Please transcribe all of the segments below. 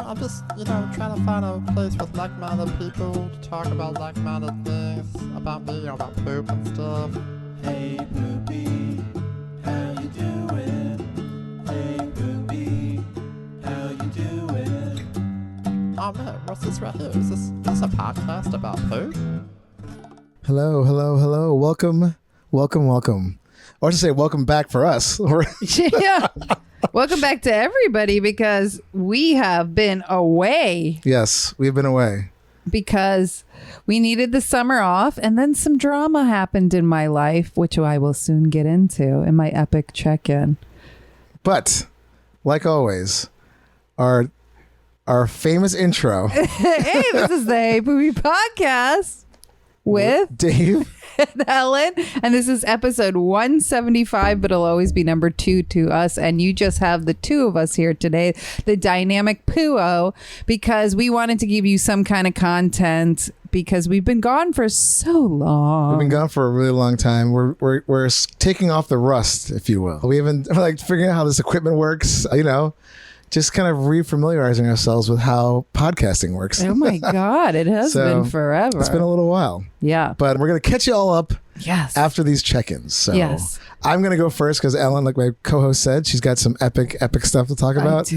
I'm just, trying to find a place with like-minded people to talk about like-minded things about me, about poop and stuff. Hey Poopy, how you doing? Hey Poopy, how you doing? Oh man, what's this right here? Is this a podcast about poop? Hello. Welcome. Or to say welcome back for us. Yeah. Welcome back to everybody because we have been away. Yes, we've been away. Because we needed the summer off and then some drama happened in my life, which I will soon get into in my epic check-in. But, like always, our famous intro. Hey, this is the Hey Poopy Podcast with Dave and Helen. And this is episode 175, but it'll always be number 2 to us. And you just have the two of us here today, the dynamic Poo-O, because we wanted to give you some kind of content because we've been gone for so long. We've been gone for a really long time. We're taking off the rust, if you will. We haven't figuring out how this equipment works, just kind of refamiliarizing ourselves with how podcasting works. Oh my God, it has been forever. It's been a little while. Yeah. But we're going to catch you all up after these check-ins. So yes. I'm going to go first because Ellen, like my co-host said, she's got some epic stuff to talk about.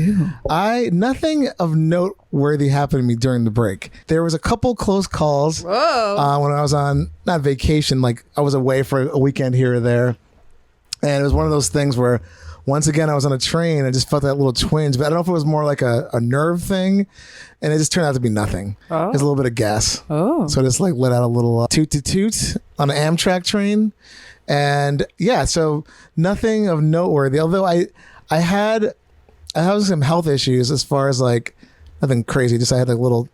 I do. Nothing of noteworthy happened to me during the break. There was a couple close calls when I was on, not vacation, like I was away for a weekend here or there. And it was one of those things where once again, I was on a train. I just felt that little twinge, but I don't know if it was more like a nerve thing, and it just turned out to be nothing. Oh. It was a little bit of gas. Oh. So I just let out a little toot on an Amtrak train. And yeah, so nothing of noteworthy. Although I had some health issues as far as nothing crazy. Just I have a little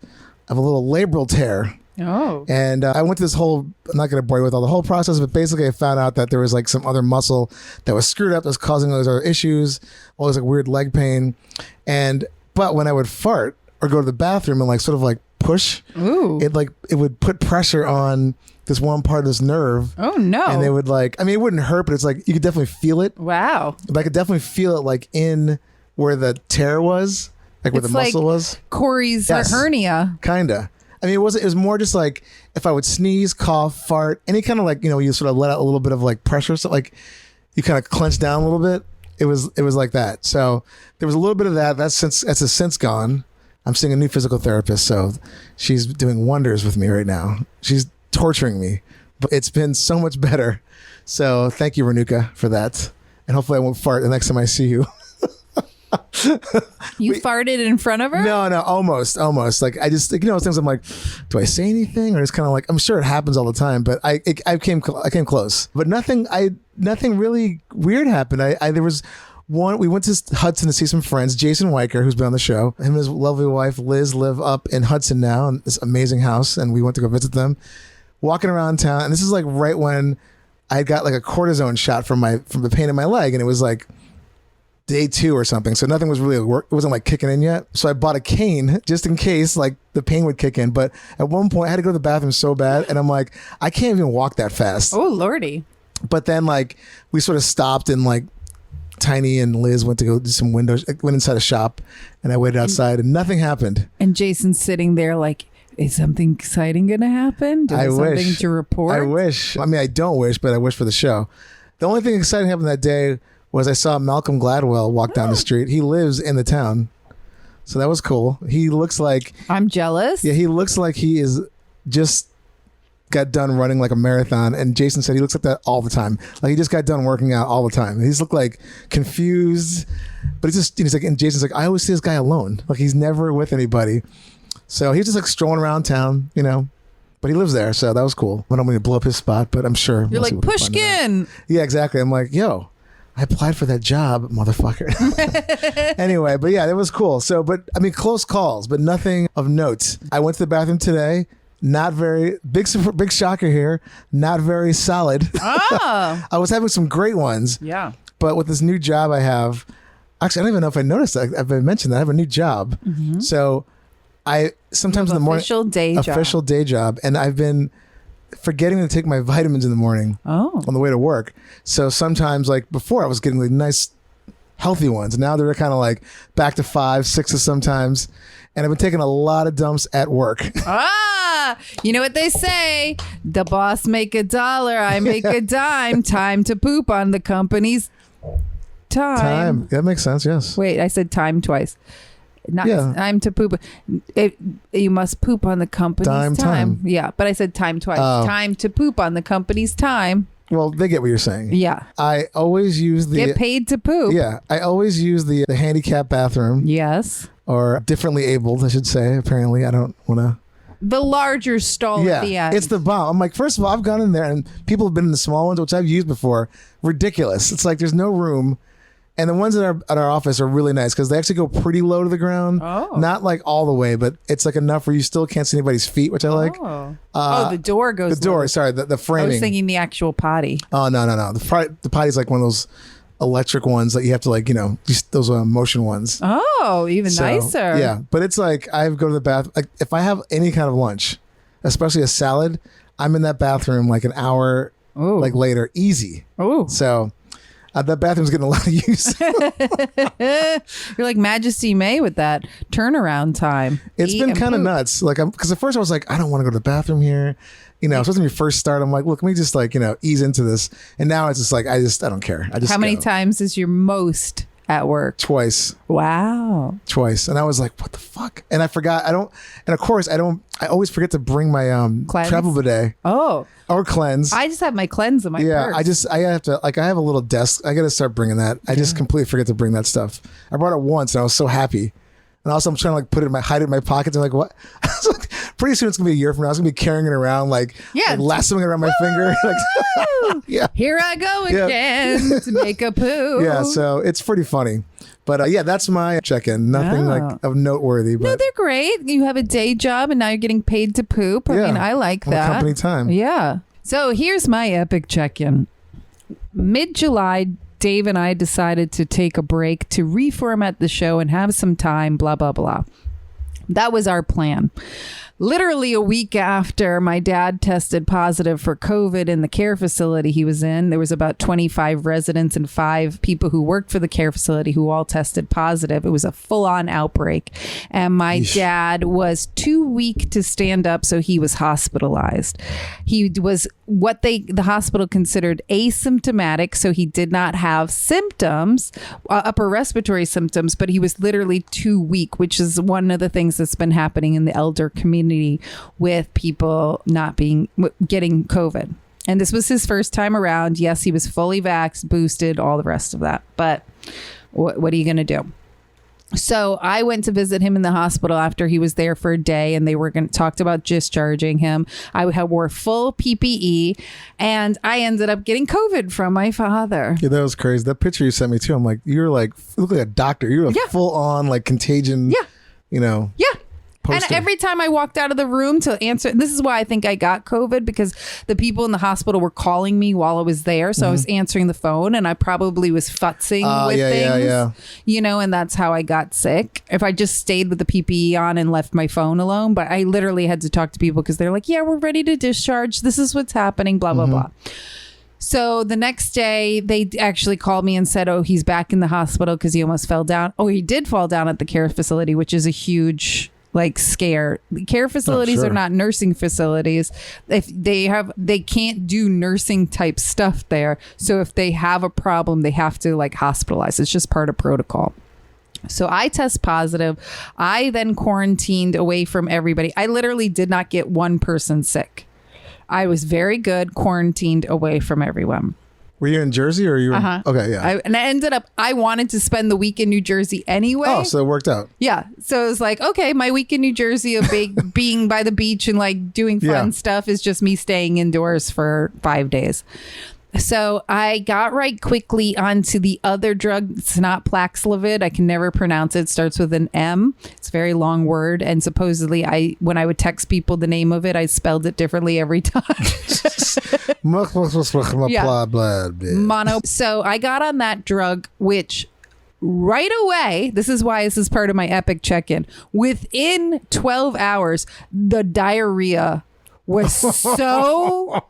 labral tear. Oh. And I went to this whole, I'm not going to bore you with all the whole process, but basically I found out that there was some other muscle that was screwed up that was causing those other issues, all this weird leg pain. But when I would fart or go to the bathroom and push, it would put pressure on this one part of this nerve. Oh no. And they would it wouldn't hurt, but it's you could definitely feel it. Wow. I could definitely feel it in where the tear was, where the muscle was. Corey's hernia. Kinda. It was more just if I would sneeze, cough, fart, any kind of you sort of let out a little bit of pressure. So you kind of clench down a little bit. It was like that. So there was a little bit of that. That's since gone. I'm seeing a new physical therapist. So she's doing wonders with me right now. She's torturing me, but it's been so much better. So thank you, Renuka, for that. And hopefully I won't fart the next time I see you. You farted in front of her? No, almost. I just things. I'm do I say anything, or it's kind of I'm sure it happens all the time, but I came close, but nothing really weird happened. There was one. We went to Hudson to see some friends. Jason Weicker, who's been on the show, him and his lovely wife Liz live up in Hudson now in this amazing house, and we went to go visit them. Walking around town, and this is right when I got a cortisone shot from the pain in my leg, and it was day 2 or something, so nothing was really it wasn't kicking in yet. So I bought a cane just in case the pain would kick in. But at one point I had to go to the bathroom so bad, and I'm I can't even walk that fast. Oh lordy. But then we sort of stopped, and Tiny and Liz went to go do some windows, went inside a shop, and I waited outside and nothing happened. And Jason's sitting there is something exciting gonna happen? I wish. Something to report? I wish. I don't wish, but I wish for the show. The only thing exciting happened that day was I saw Malcolm Gladwell walk down the street. He lives in the town. So that was cool. He looks I'm jealous. Yeah, he looks like he is just got done running a marathon. And Jason said he looks like that all the time. He just got done working out all the time. He's looked confused. But and Jason's I always see this guy alone. He's never with anybody. So he's just strolling around town, But he lives there, so that was cool. I don't mean to blow up his spot, but I'm sure. You're Pushkin. Yeah, exactly. I'm yo, I applied for that job, motherfucker. Anyway, but yeah, it was cool. So, but close calls, but nothing of note. I went to the bathroom today. Not very big shocker here. Not very solid. Oh. I was having some great ones. Yeah. But with this new job I have, actually, I don't even know if I noticed that. I've mentioned that I have a new job. Mm-hmm. So I sometimes in the morning official day job, and I've been forgetting to take my vitamins in the morning on the way to work. So sometimes before I was getting nice healthy ones. Now they're kind of like back to 5, 6 sometimes. And I've been taking a lot of dumps at work. You know what they say? The boss make $1, I make a dime. Time to poop on the company's time. That makes sense, yes. Wait, I said time twice. Not time to poop. You must poop on the company's time. Yeah, but I said time twice. Time to poop on the company's time. Well, they get what you're saying. Yeah. I always use the... Get paid to poop. Yeah. I always use the handicap bathroom. Yes. Or differently abled, I should say. Apparently, I don't want to... The larger stall at the end. It's the bomb. I'm like, first of all, I've gone in there and people have been in the small ones, which I've used before. Ridiculous. It's like there's no room. And the ones at our office are really nice because they actually go pretty low to the ground. Oh. Not like all the way, but it's like enough where you still can't see anybody's feet, which I like. The door goes The door, sorry, the framing. I was thinking the actual potty. Oh, no. The potty's like one of those electric ones that you have to like, those motion ones. Oh, even nicer. Yeah, but it's like I go to the bath. Like if I have any kind of lunch, especially a salad, I'm in that bathroom like an hour like later, easy. Oh, so that bathroom's getting a lot of use. You're like Majesty May with that turnaround time. It's been kind of nuts. Like, because at first I was like, I don't want to go to the bathroom here. Especially when you first start, I'm like, look, let me just like, ease into this. And now it's just like, I don't care. I just How many times is your most at work? Twice. Wow. Twice. And I was like, what the fuck? And I forgot. And of course, I always forget to bring my travel bidet. Oh. Or cleanse. I just have my cleanse in my purse. I have to, like, I have a little desk. I got to start bringing that. I just completely forget to bring that stuff. I brought it once and I was so happy. And also I'm trying to like hide it in my pockets. I'm like, what? I was like, pretty soon it's gonna be a year from now. I was gonna be carrying it around like lassoing it around my finger. Like, Here I go again to make a poo. Yeah, so it's pretty funny. But that's my check-in. Nothing like of noteworthy. But no, they're great. You have a day job and now you're getting paid to poop. I mean, I like that. Company time. Yeah. So here's my epic check-in. Mid-July, Dave and I decided to take a break to reformat the show and have some time, blah, blah, blah. That was our plan. Literally a week after my dad tested positive for COVID in the care facility he was in, there was about 25 residents and 5 people who worked for the care facility who all tested positive. It was a full-on outbreak. And my dad was too weak to stand up, so he was hospitalized. He was what the hospital considered asymptomatic, so he did not have symptoms, upper respiratory symptoms, but he was literally too weak, which is one of the things that's been happening in the elder community with people not getting COVID. And this was his first time around. Yes, he was fully vaxxed, boosted, all the rest of that. But what are you going to do? So I went to visit him in the hospital after he was there for a day, and they were talked about discharging him. I wore full PPE, and I ended up getting COVID from my father. Yeah, that was crazy. That picture you sent me too. I'm like, you're like, you look like a doctor. You're a full on like contagion. Yeah. Poster. And every time I walked out of the room to answer, this is why I think I got COVID, because the people in the hospital were calling me while I was there. So I was answering the phone and I probably was futzing with things, and that's how I got sick. If I just stayed with the PPE on and left my phone alone, but I literally had to talk to people because they're like, yeah, we're ready to discharge. This is what's happening, blah, blah, blah. So the next day, they actually called me and said, oh, he's back in the hospital because he almost fell down. Oh, he did fall down at the care facility, which is a huge scare. Care facilities are not nursing facilities. If they can't do nursing type stuff there. So if they have a problem, they have to hospitalize. It's just part of protocol. So I test positive. I then quarantined away from everybody. I literally did not get one person sick. I was very good, quarantined away from everyone. Were you in Jersey or you were? Okay, yeah. I wanted to spend the week in New Jersey anyway. Oh, so it worked out. Yeah. So it was like, okay, my week in New Jersey of being by the beach and doing fun stuff is just me staying indoors for 5 days. So I got right quickly onto the other drug. It's not Paxlovid. I can never pronounce it. It starts with an M. It's a very long word. And supposedly when I would text people the name of it, I spelled it differently every time. Mono. So I got on that drug, which right away, this is why this is part of my epic check-in. Within 12 hours, the diarrhea was so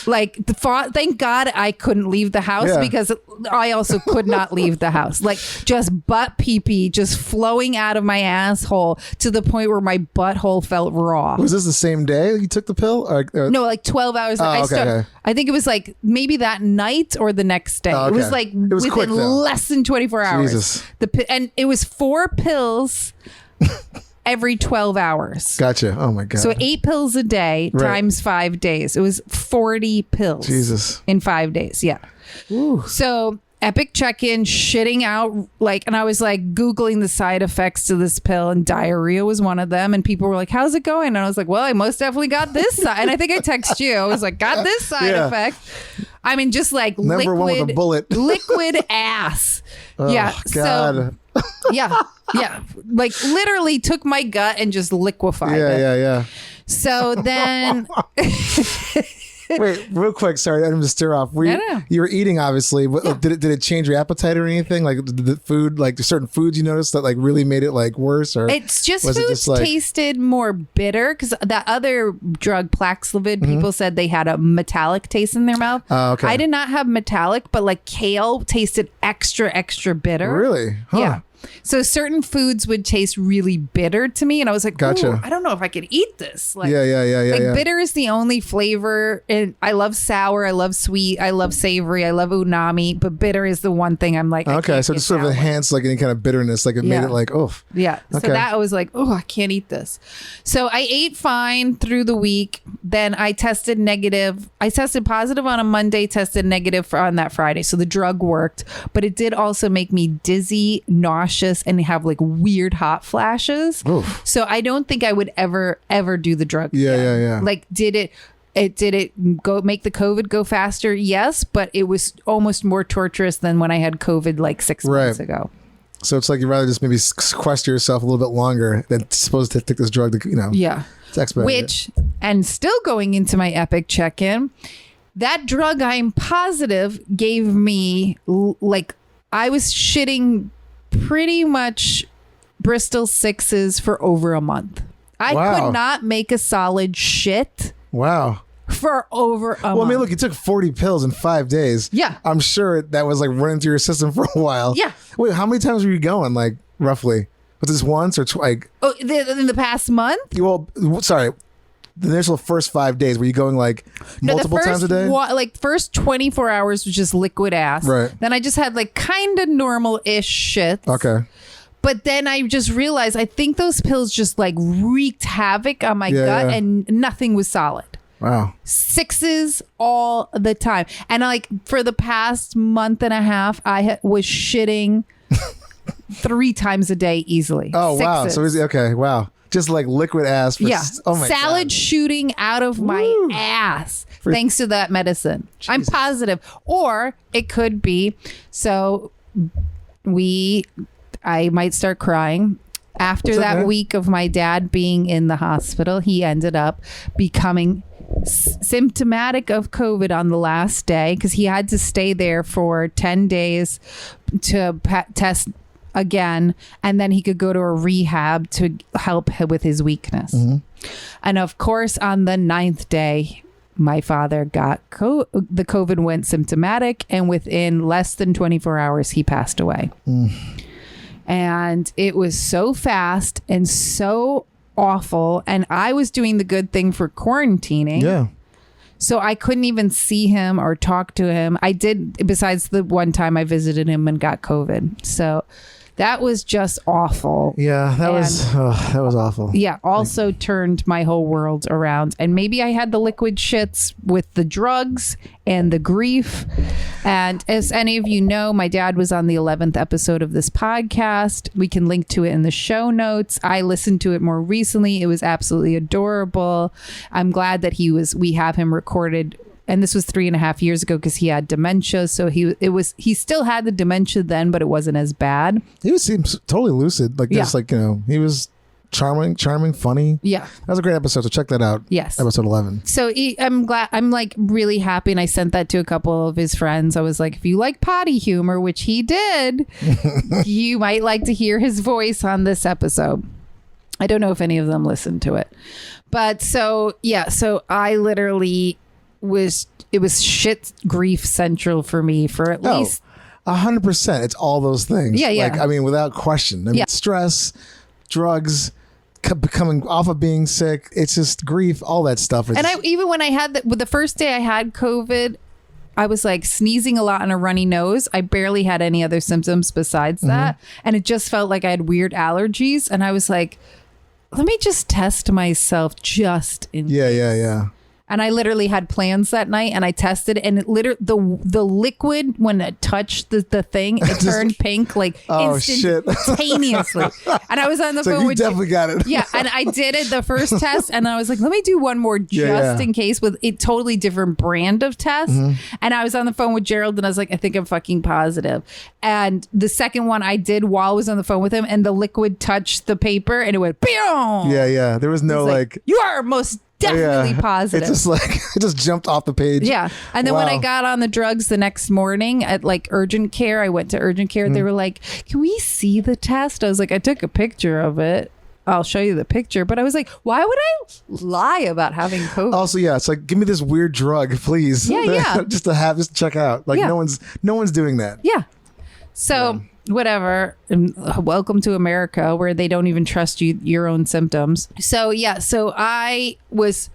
Like, thank God I couldn't leave the house Yeah. because I also could not leave the house. Like, just butt pee-pee just flowing out of my asshole to the point where my butthole felt raw. Was this the same day you took the pill? No, like 12 hours. Okay. I think it was like maybe that night or the next day. Oh, okay. It was like It was quick, within though. less than 24 hours. Jesus. And it was 4 pills every 12 hours. Gotcha. Oh my God. So 8 pills a day Right. times 5 days. It was 40 pills. Jesus. In 5 days. Yeah. Ooh. So epic check-in, shitting out, like, and I was like Googling the side effects to this pill, and diarrhea was one of them. And people were like, how's it going? And I was like, well, I most definitely got this side. And I think I texted you. I was like, got this side Yeah. effect. I mean, just like Number one with a bullet. liquid ass. Yeah. God. So yeah. Like literally took my gut and just liquefied it. Yeah. So then Wait, real quick. Sorry, I didn't stir off. No. You were eating, obviously. Did it change your appetite or anything? Like the food, like there's certain foods you noticed that like really made it like worse, or it's just was it foods just like tasted more bitter because that other drug Paxlovid, people said they had a metallic taste in their mouth. Oh, okay. I did not have metallic, but like kale tasted extra bitter. really? Huh. Yeah. So certain foods would taste really bitter to me, and I was like, Gotcha. "Ooh, I don't know if I could eat this." Like, Yeah. Like bitter is the only flavor, and I love sour, I love sweet, I love savory, I love umami, but bitter is the one thing I'm like, I Okay, can't so get just sort of down with. enhanced like any kind of bitterness, like it made Yeah. it like, oof. Yeah. So Okay. that I was like, oh, I can't eat this. So I ate fine through the week. Then I tested negative. I tested positive on a Monday, tested negative on that Friday. So the drug worked, but it did also make me dizzy, nauseous, and have like weird hot flashes. Oof. So I don't think I would ever do the drug. Yeah, again. yeah. Like, did it go make the COVID go faster? Yes, but it was almost more torturous than when I had COVID like 6 months Right. ago. So it's like you'd rather just maybe sequester yourself a little bit longer than supposed to take this drug to, Yeah. it's expedited. Which, and still going into my epic check-in, that drug I'm positive gave me, like, I was shitting pretty much Bristol 6s for over a month. I Wow. could not make a solid shit Wow. for over a month. Well, I mean, look, you took 40 pills in 5 days. Yeah. I'm sure that was like running through your system for a while. Yeah. Wait, how many times were you going, like, roughly? Was this once or twice? Oh, in the past month? Well, sorry. The initial first 5 days, were you going like multiple times a day? Like first 24 hours was just liquid ass. Right. Then I just had like kind of normal-ish shit. Okay. But then I just realized I think those pills just like wreaked havoc on my gut yeah. and nothing was solid. Wow. 6s all the time. And like for the past month and a half, I was shitting 3 times a day easily. Oh, wow. 6s. So is okay. Wow. Just like liquid ass. For, Yeah. Oh my Salad God. shooting out of my Woo. ass thanks to that medicine. I'm Jesus. positive. Or it could be. So I might start crying. After It's that okay. week of my dad being in the hospital, he ended up becoming symptomatic of COVID on the last day because he had to stay there for 10 days to test again, and then he could go to a rehab to help with his weakness. Mm-hmm. And of course, on the 9th day, my father got the COVID went symptomatic, and within less than 24 hours, he passed away. And it was so fast and so awful. And I was doing the good thing for quarantining. Yeah. So I couldn't even see him or talk to him. I did, besides the one time I visited him and got COVID. So that was just awful. Yeah. That was awful. Yeah, also turned my whole world around. And maybe I had the liquid shits with the drugs and the grief. And as any of you know, my dad was on the 11th episode of this podcast. We can link to it in the show notes. I listened to it more recently. It was absolutely adorable. I'm glad that we have him recorded. And this was 3.5 years ago because he had dementia. So he still had the dementia then, but it wasn't as bad. He seems totally lucid. Like just like, he was charming, funny. Yeah. That was a great episode. So check that out. Yes. Episode 11. So I'm glad. I'm like really happy. And I sent that to a couple of his friends. I was like, if you like potty humor, which he did, you might like to hear his voice on this episode. I don't know if any of them listened to it, but so I literally was shit grief central for me for at least 100%. It's all those things. Yeah, yeah. Like, I mean, without question. I mean, stress, drugs, coming off of being sick. It's just grief, all that stuff. And even when I had the first day I had COVID, I was like sneezing a lot and a runny nose. I barely had any other symptoms besides that. And it just felt like I had weird allergies. And I was like, let me just test myself just in case. Yeah. And I literally had plans that night and I tested and it the liquid, when it touched the thing, it turned pink like instantaneously. And I was on the phone you definitely got it. Yeah. And I did it the first test and I was like, let me do one more just in case with a totally different brand of test. And I was on the phone with Gerald and I was like, I think I'm fucking positive. And the second one I did while I was on the phone with him and the liquid touched the paper and it went, Pew! Yeah. There was no like you are most definitely positive. It's just like it just jumped off the page. Yeah. And then when I got on the drugs the next morning at like urgent care, I went to urgent care. They were like, can we see the test? I was like, I took a picture of it. I'll show you the picture. But I was like, why would I lie about having COVID? Also, it's like, give me this weird drug, please. Yeah. just to check out. Like no one's doing that. Yeah. So whatever. Welcome to America where they don't even trust your own symptoms. So I was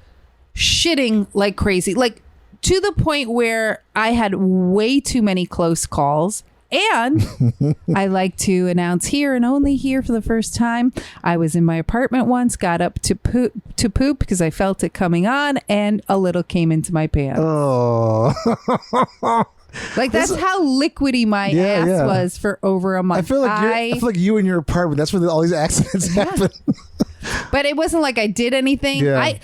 shitting like crazy, like to the point where I had way too many close calls. And I like to announce here and only here for the first time, I was in my apartment once, got up to poop because I felt it coming on and a little came into my pants. Oh. Like that's how liquidy my ass was for over a month. I feel like you in your apartment. That's where all these accidents happen. But it wasn't like I did anything. Yeah. I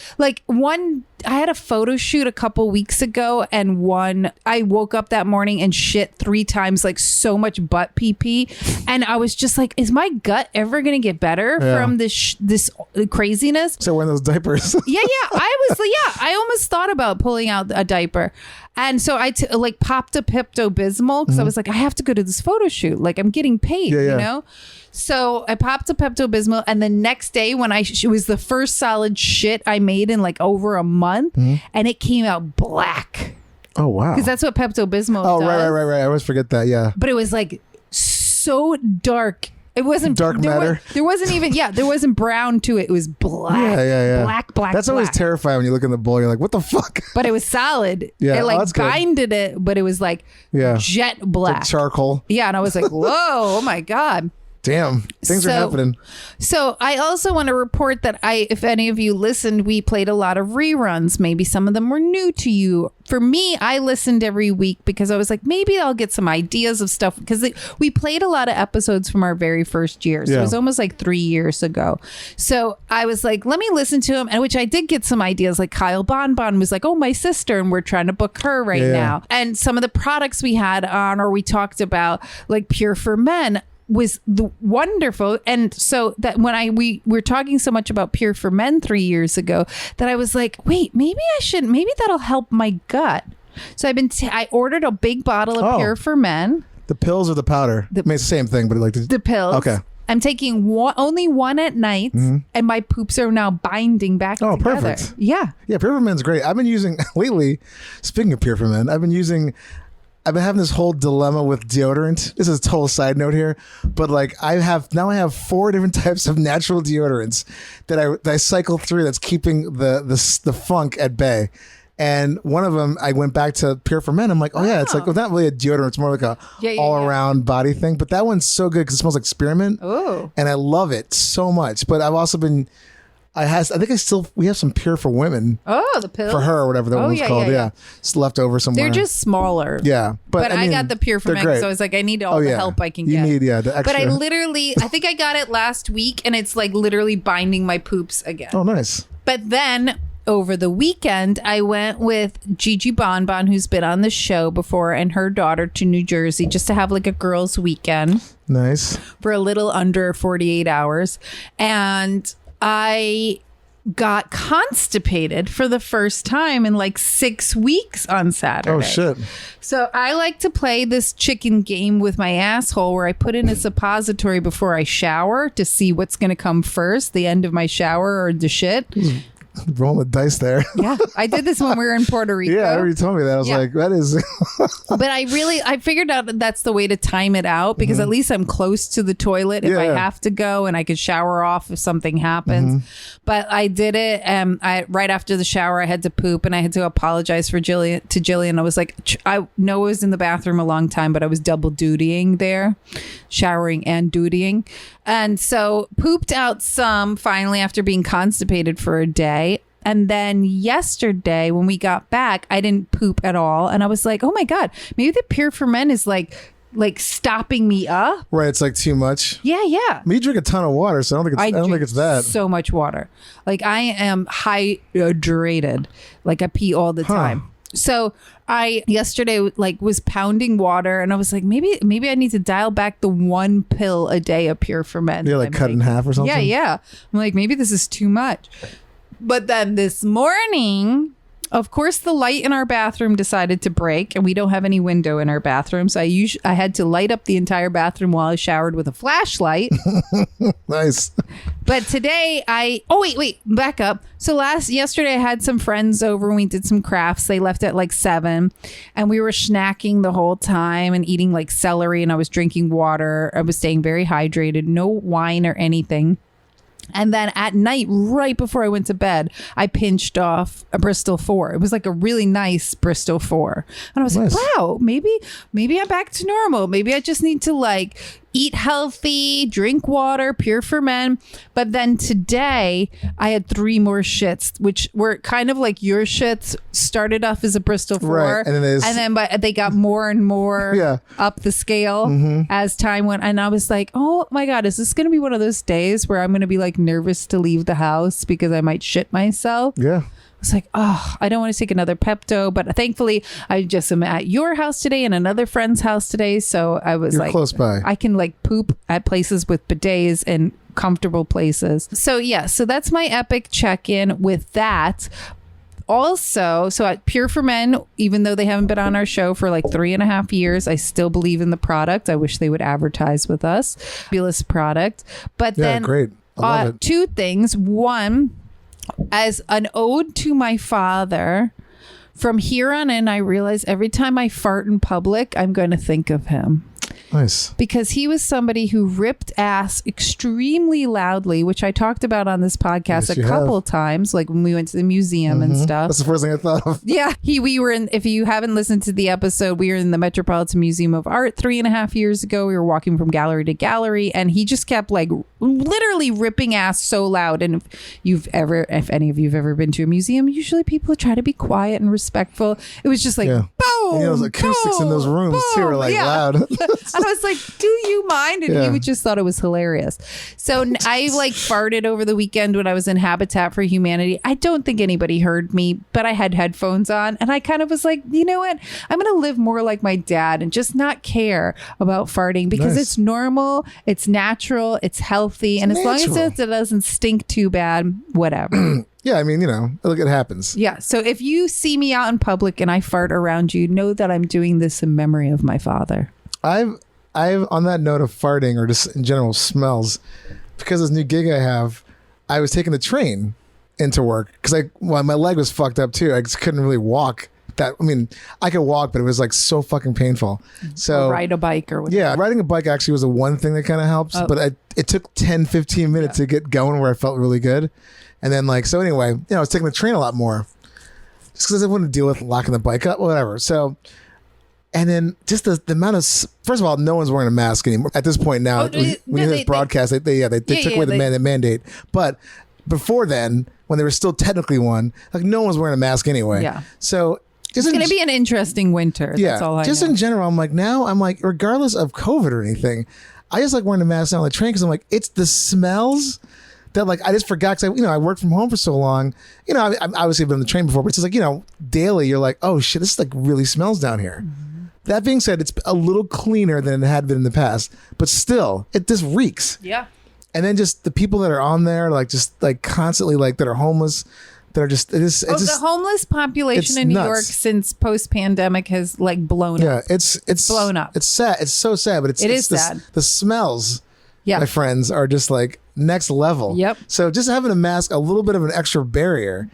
had a photo shoot a couple weeks ago and I woke up that morning and shit 3 times, like so much butt pee. And I was just like, is my gut ever going to get better from this craziness? So wearing those diapers. I almost thought about pulling out a diaper. And so I popped a Pepto-Bismol because I was like, I have to go to this photo shoot. Like I'm getting paid, you know? So I popped a Pepto-Bismol and the next day when it was the first solid shit I made in like over a month and it came out black. Oh, wow. Because that's what Pepto-Bismol does. Right. I always forget that. Yeah. But it was like so dark. It wasn't dark matter. There wasn't even, there wasn't brown to it. It was black. Yeah. Black. That's always terrifying when you look in the bowl. You're like, what the fuck? But it was solid. Yeah. It like that's good. binded it, but it was like jet black. Like charcoal. Yeah. And I was like, whoa, oh my God. Damn, things are happening. So I also want to report that if any of you listened, we played a lot of reruns. Maybe some of them were new to you. For me, I listened every week because I was like, maybe I'll get some ideas of stuff because we played a lot of episodes from our very first year. So it was almost like 3 years ago. So I was like, let me listen to them. And which I did get some ideas. Like Kyle Bonbon was like, oh, my sister. And we're trying to book her right now. And some of the products we had on or we talked about like Pure for Men was wonderful. And so that when we were talking so much about Pure for Men 3 years ago that I was like, wait, maybe that'll help my gut. So I ordered a big bottle of Pure for Men. The pills or the powder? I mean, it's the same thing, but like the pills. Okay. I'm taking only one at night and my poops are now binding back together. Perfect. Yeah. Yeah, Pure for Men's great. I've been using lately, speaking of Pure for Men, I've been having this whole dilemma with deodorant. This is a total side note here, but like I have 4 different types of natural deodorants that I cycle through that's keeping the funk at bay. And one of them, I went back to Pure for Men. I'm like, it's like not really a deodorant. It's more like a all-around body thing. But that one's so good because it smells like spearmint. Oh, and I love it so much. But I've also been. We have some Pure for Women. Oh, the pills? For her or whatever that one's called. Yeah. It's left over somewhere. They're just smaller. Yeah. But I got the Pure for Men, so I was like, I need all the help I can get. You need, the extra. But I think I got it last week and it's like literally binding my poops again. Oh, nice. But then over the weekend, I went with Gigi Bonbon, who's been on the show before, and her daughter to New Jersey just to have like a girls' weekend. Nice. For a little under 48 hours. And I got constipated for the first time in like 6 weeks on Saturday. Oh, shit. So I like to play this chicken game with my asshole where I put in a suppository before I shower to see what's going to come first, the end of my shower or the shit. rolling the dice there. Yeah, I did this when we were in Puerto Rico. Yeah, I already told me that. I was like, that is. But I figured out that that's the way to time it out because at least I'm close to the toilet if I have to go, and I could shower off if something happens. But I did it, and right after the shower, I had to poop, and I had to apologize to Jillian. I was like, I know I was in the bathroom a long time, but I was double dutying there, showering and dutying. And so pooped out some finally after being constipated for a day. And then yesterday when we got back, I didn't poop at all. And I was like, oh my God, maybe the Pure for Men is like stopping me up. Right. It's like too much. Yeah. I mean, you drink a ton of water, so I don't think it's that. So much water. Like I am hydrated. Like I pee all the time. So I yesterday was pounding water, and I was like, maybe I need to dial back the 1 pill a day of Pure for Men. Yeah, like cut in half or something. Yeah. I'm like, maybe this is too much. But then this morning, of course, the light in our bathroom decided to break, and we don't have any window in our bathroom. So I had to light up the entire bathroom while I showered with a flashlight. Nice. But today wait, back up. So yesterday I had some friends over and we did some crafts. They left at like 7 and we were snacking the whole time and eating like celery, and I was drinking water. I was staying very hydrated, no wine or anything. And then at night, right before I went to bed, I pinched off a Bristol 4. It was like a really nice Bristol 4. And I was like, wow, maybe I'm back to normal. Maybe I just need to eat healthy, drink water, Pure for Men. But then today I had 3 more shits, which were kind of like your shits. Started off as a Bristol 4. Right. And then but they got more and more up the scale as time went. And I was like, oh my God, is this going to be one of those days where I'm going to be nervous to leave the house because I might shit myself? Yeah. I was like, oh, I don't want to take another Pepto, but thankfully I just am at your house today and another friend's house today. So I was close by. I can poop at places with bidets and comfortable places. So so that's my epic check-in with that. Also, so at Pure for Men, even though they haven't been on our show for 3.5 years, I still believe in the product. I wish they would advertise with us. Fabulous product. But then great. I love it. 2 things. One, as an ode to my father, from here on in, I realize every time I fart in public, I'm going to think of him. Nice. Because he was somebody who ripped ass extremely loudly, which I talked about on this podcast a couple times, like when we went to the museum and stuff. That's the first thing I thought of. Yeah. We were in, if you haven't listened to the episode, we were in the Metropolitan Museum of Art 3.5 years ago. We were walking from gallery to gallery, and he just kept literally ripping ass so loud. And if any of you have ever been to a museum, usually people try to be quiet and respectful. It was just boom. And those acoustics in those rooms too are loud. And I was like, do you mind? And he just thought it was hilarious. So I farted over the weekend when I was in Habitat for Humanity. I don't think anybody heard me, but I had headphones on, and I kind of was like, you know what? I'm going to live more like my dad and just not care about farting because it's normal, it's natural, it's healthy, and as long as it doesn't stink too bad, whatever. Yeah, I mean, look, it happens. Yeah. So if you see me out in public and I fart around you, know that I'm doing this in memory of my father. I've on that note of farting or just in general smells, because this new gig I have, I was taking the train into work because my leg was fucked up too. I just couldn't really walk. I could walk, but it was so fucking painful. So or ride a bike or whatever. Yeah, riding a bike actually was the one thing that kind of helps. But it took 10-15 minutes to get going where I felt really good. And then so anyway, I was taking the train a lot more just because I wouldn't deal with locking the bike up, whatever. So, and then just the amount of, first of all, no one's wearing a mask anymore at this point now. When you hear this broadcast, they took away the mandate. But before then, when there was still technically one, no one was wearing a mask anyway. Yeah. So it's going to be an interesting winter. Yeah. That's all I know. In general, I'm regardless of COVID or anything, I just like wearing a mask on the train because it's the smells that I just forgot because I worked from home for so long. I obviously been on the train before, but it's just daily you're like, oh shit, this really smells down here. Mm-hmm. That being said, it's a little cleaner than it had been in the past, but still, it just reeks. Yeah. And then just the people that are on there, constantly that are homeless, that are just the homeless population in New York since post-pandemic has blown up. Yeah, it's blown up. It's sad. It's so sad, but it's sad. The smells. Yeah. My friends are just next level. Yep. So just having a mask, a little bit of an extra barrier.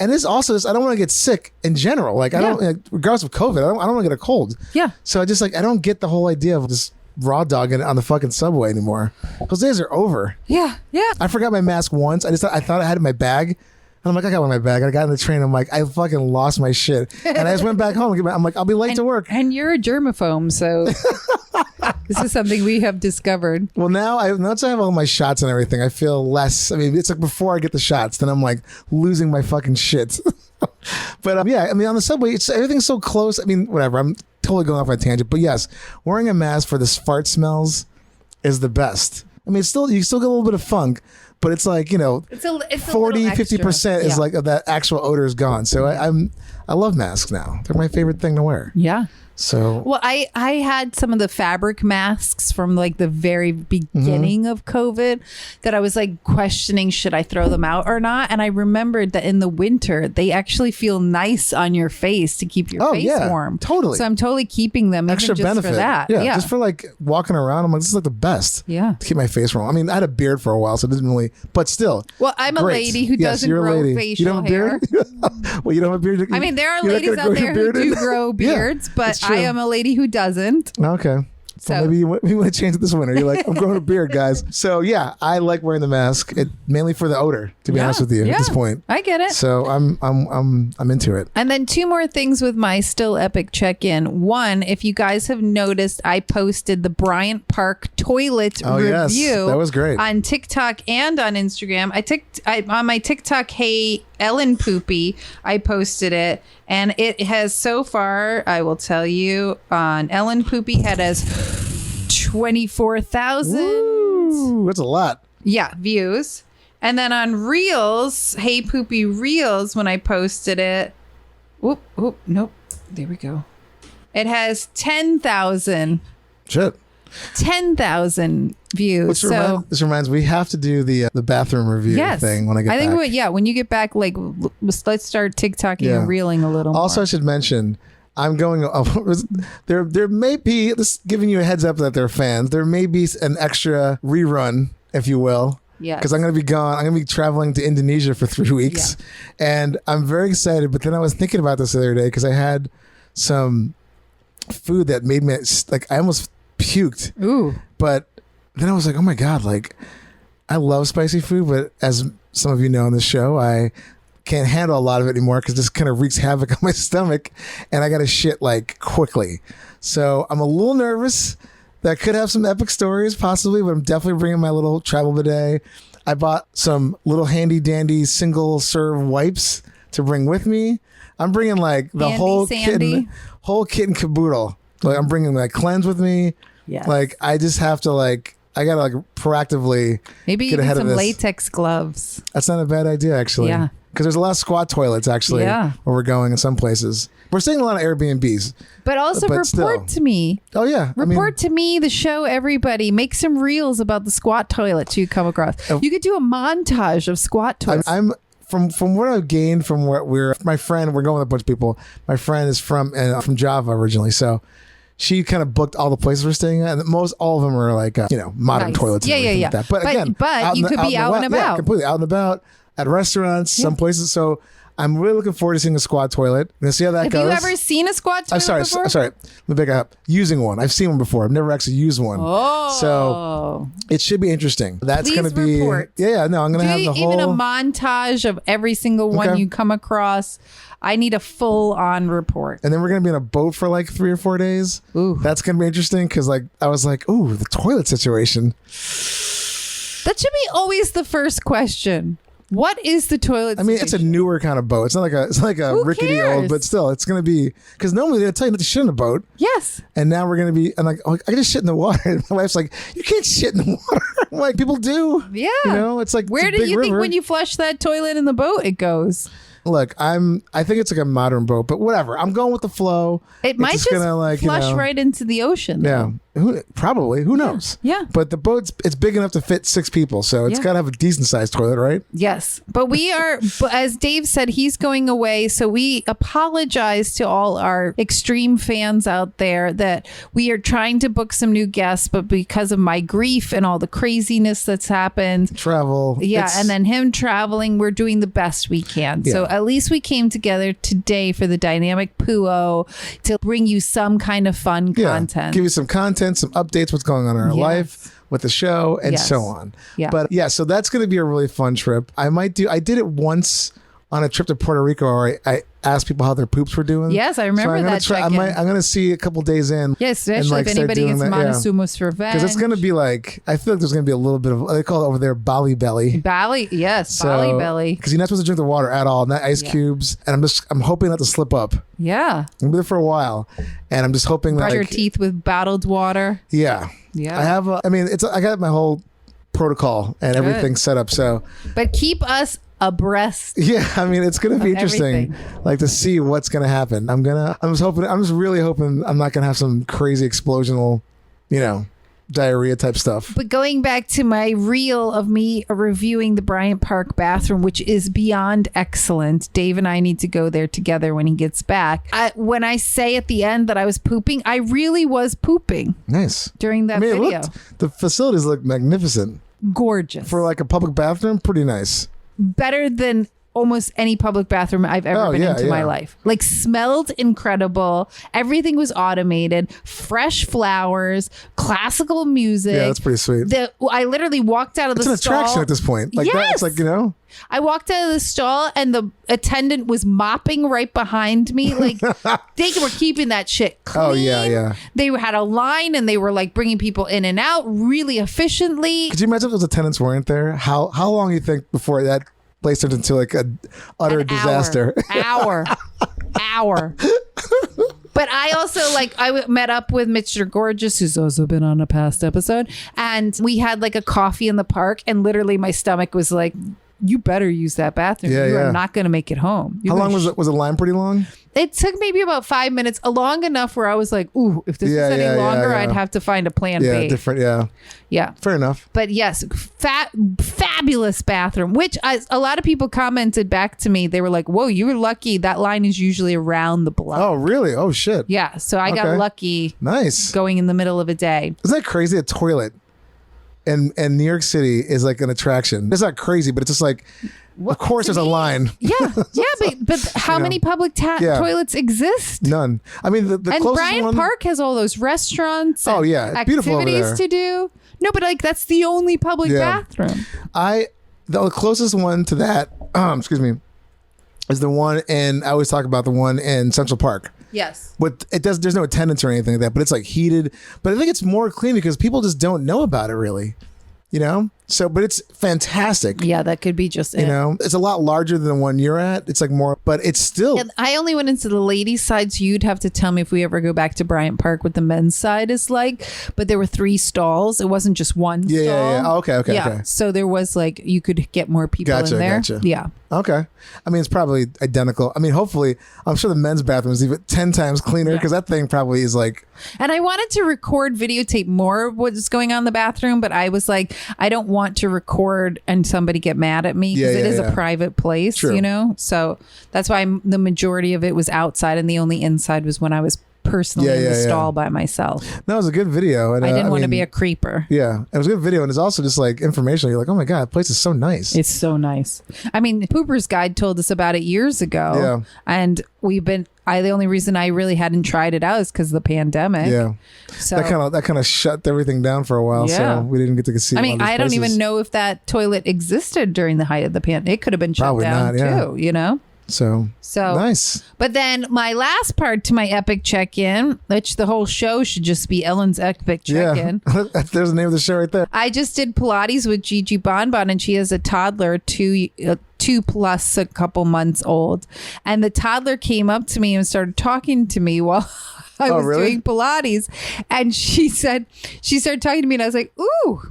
And this also is, I don't want to get sick in general. Like I don't, like, regardless of COVID, I don't want to get a cold. Yeah. So I just like, I don't get the whole idea of just raw dogging on the fucking subway anymore. Those days are over. Yeah. Yeah. I forgot my mask once. I thought I had it in my bag. And I'm like, I got one in my bag. I got in the train. I'm like, I fucking lost my shit. And I just went back home. I'm like, I'll be late to work. And you're a germaphobe, so this is something we have discovered. Well, now once I have all my shots and everything, I feel less. I mean, it's like before I get the shots, then I'm like losing my fucking shit. But yeah, I mean, on the subway, everything's so close. I mean, whatever. I'm totally going off on a tangent. But yes, wearing a mask for the fart smells is the best. I mean, you still get a little bit of funk, but it's like, you know, It's 40, 50% is like of that actual odor is gone. So I love masks now. They're my favorite thing to wear. Yeah. So Well, I had some of the fabric masks from like the very beginning of COVID that I was like questioning, should I throw them out or not? And I remembered that in the winter, they actually feel nice on your face to keep your face warm. Totally. So I'm totally keeping them extra even just benefit for that. Yeah, just for like walking around. I'm like, this is like the best. Yeah. To keep my face warm. I mean, I had a beard for a while, so it didn't really, but still. Well, I'm a great. lady who Yes, doesn't you're a grow lady. facial You don't have a hair. beard? Well, you don't have a beard? I mean, there are You're not ladies gonna out grow your there who beard in? do grow beards, but it's true. I am a lady who doesn't. Okay. So Well, maybe you want to change it this winter. You're like, I'm growing a beard, guys. So yeah, I like wearing the mask. Mainly for the odor, to be honest with you, at this point. I get it. So I'm into it. And then 2 more things with my Still Epic check-in. One, if you guys have noticed, I posted the Bryant Park toilet review. Yes, that was great. On TikTok and on Instagram. On my TikTok, Hey Ellen Poopy, I posted it, and it has so far, I will tell you, on Ellen Poopy had as 24,000. Ooh, that's a lot. Yeah, views. And then on Reels, Hey Poopy Reels, when I posted it, nope, there we go. It has 10,000. Shit. 10,000 views. This reminds me, we have to do the bathroom review thing when I get back. I think when you get back, like, let's start TikToking and reeling a little Also, more. I should mention, I'm going. There may be, this giving you a heads up that they're fans. There may be an extra rerun, if you will. Yeah. Because I'm going to be gone. I'm going to be traveling to Indonesia for 3 weeks, and I'm very excited. But then I was thinking about this the other day because I had some food that made me like I almost puked. Ooh. But then I was like, oh my God, like I love spicy food, but as some of you know on this show, I can't handle a lot of it anymore because this kind of wreaks havoc on my stomach and I got to shit like quickly. So I'm a little nervous. That could have some epic stories possibly, but I'm definitely bringing my little travel bidet. I bought some little handy dandy single serve wipes to bring with me. I'm bringing like the whole kit and caboodle. Like I'm bringing like cleanse with me. Yes. Like I just have to like I gotta like proactively Maybe get ahead some of this. latex gloves. That's not a bad idea actually. Yeah. Because there's a lot of squat toilets actually where we're going in some places. We're staying in a lot of Airbnbs. But also report to me. Oh yeah. Report to me the show, everybody. Make some reels about the squat toilets you come across. You could do a montage of squat toilets. I'm from what I've gained from what we're going with a bunch of people. My friend is from Java originally, so she kind of booked all the places we're staying at, and all of them are like modern toilets. And everything like that. But again, you could be out and about. Yeah, completely out and about at restaurants, some places. So I'm really looking forward to seeing a squat toilet. And see how that goes. Have you ever seen a squat toilet before? I'm sorry. Let me back up. Using one. I've seen one before. I've never actually used one. Oh. So it should be interesting. That's going to be. Report. Yeah. No, I'm going to have the whole. Even a montage of every single one you come across. I need a full-on report. And then we're going to be in a boat for like 3 or 4 days. Ooh. That's going to be interesting because like I was like, ooh, the toilet situation. That should be always the first question. What is the toilet? I mean, it's a newer kind of boat. It's not like a rickety old, but still, it's going to be because normally they'll tell you not to shit in a boat. Yes. And now we're going to be, I'm like, oh, I can just shit in the water. And my wife's like, you can't shit in the water. I'm like, people do. Yeah. You know, it's like where it's a do big you think river. when you flush that toilet in the boat it goes? Look, I think it's like a modern boat, but whatever. I'm going with the flow. It might just gonna, like, flush right into the ocean. Yeah. Probably. Who knows? Yeah. But the boat's it's big enough to fit 6 people, so it's got to have a decent sized toilet, right? Yes. But we are, as Dave said, he's going away. So we apologize to all our extreme fans out there that we are trying to book some new guests, but because of my grief and all the craziness that's happened. Travel. Yeah. And then him traveling, we're doing the best we can. Yeah. So at least we came together today for the Dynamic Poo-O to bring you some kind of fun content. Give you some content, some updates, what's going on in our life with the show and so on. Yeah. But yeah, so that's going to be a really fun trip. I did it once on a trip to Puerto Rico where I asked people how their poops were doing. Yes, I remember that check-in. I'm going to see a couple days in. Yes, especially if anybody gets Montezuma's revenge. Because it's going to be like, I feel like there's going to be a little bit of, they call it over there Bali belly. Bali, yes, Bali belly. Because you're not supposed to drink the water at all, not ice cubes. And I'm hoping not to slip up. Yeah. I'm be there for a while. And I'm just hoping Brush that your teeth with bottled water. Yeah. Yeah. I have, I got my whole protocol and everything set up. So, but keep us abreast. Yeah, it's going to be interesting, like to see what's going to happen. I'm just really hoping I'm not going to have some crazy explosional, diarrhea type stuff. But going back to my reel of me reviewing the Bryant Park bathroom, which is beyond excellent. Dave and I need to go there together when he gets back. When I say at the end that I was pooping, I really was pooping. Nice. During that video. The facilities look magnificent. Gorgeous. For like a public bathroom, pretty nice. Better than almost any public bathroom I've ever been into my life. Like, smelled incredible. Everything was automated. Fresh flowers, classical music. Yeah, that's pretty sweet. I literally walked out of the stall. It's an attraction at this point. Like that, it's like, I walked out of the stall and the attendant was mopping right behind me. Like, they were keeping that shit clean. Oh, yeah. They had a line and they were like bringing people in and out really efficiently. Could you imagine if those attendants weren't there? How long do you think before that place turned into like a utter disaster? Hour. But I also I met up with Mr. Gorgeous, who's also been on a past episode, and we had like a coffee in the park, and literally my stomach was like, you better use that bathroom. You are not going to make it home. How long was it? Was the line pretty long? It took maybe about 5 minutes, long enough where I was like, ooh, if this was any longer, I'd have to find a plan B. Yeah, different, Yeah. Fair enough. But yes, fabulous bathroom, which a lot of people commented back to me. They were like, whoa, you were lucky. That line is usually around the block. Oh, really? Oh, shit. Yeah. So I got lucky. Nice. Going in the middle of a day. Isn't that crazy? A toilet in New York City is like an attraction. It's not crazy, but it's just like, of course there's a line. Yeah. But how many public toilets exist? None. the and closest Bryant one, Park has all those restaurants. Oh yeah, it's beautiful over activities there. to do. No, but that's the only public bathroom. The closest one to that, excuse me, is the one I always talk about the one in Central Park. Yes. There's no attendance or anything like that, but it's like heated. But I think it's more clean because people just don't know about it really. So, but it's fantastic. Yeah, that could be just it. It's a lot larger than the one you're at. It's like more, but it's still. Yeah, I only went into the ladies' side, so you'd have to tell me if we ever go back to Bryant Park what the men's side is like. But there were 3 stalls. It wasn't just one stall. Yeah. Oh, okay. So there was you could get more people in there. Gotcha. Yeah. Okay. It's probably identical. hopefully, I'm sure the men's bathroom is even 10 times cleaner because that thing probably is like. And I wanted to videotape more of what's going on in the bathroom, but I was like, I don't want to record and somebody get mad at me because it is a private place, True. So that's why the majority of it was outside and the only inside was when I was personally in the stall by myself. No, it was a good video. And I didn't want to be a creeper. Yeah, it was a good video, and it's also just like informational. You're like, oh my god, the place is so nice. It's so nice. Pooper's Guide told us about it years ago, and the only reason I really hadn't tried it out is because of the pandemic. Yeah, so that kind of shut everything down for a while. So we didn't get to see. I don't even know if that toilet existed during the height of the pandemic. It could have been shut down too. So nice. But then my last part to my epic check-in, which the whole show should just be Ellen's epic check-in. Yeah. There's the name of the show right there. I just did Pilates with Gigi Bonbon, and she has a toddler, 2 plus a couple months old. And the toddler came up to me and started talking to me while I was doing Pilates. And she started talking to me, and I was like, ooh,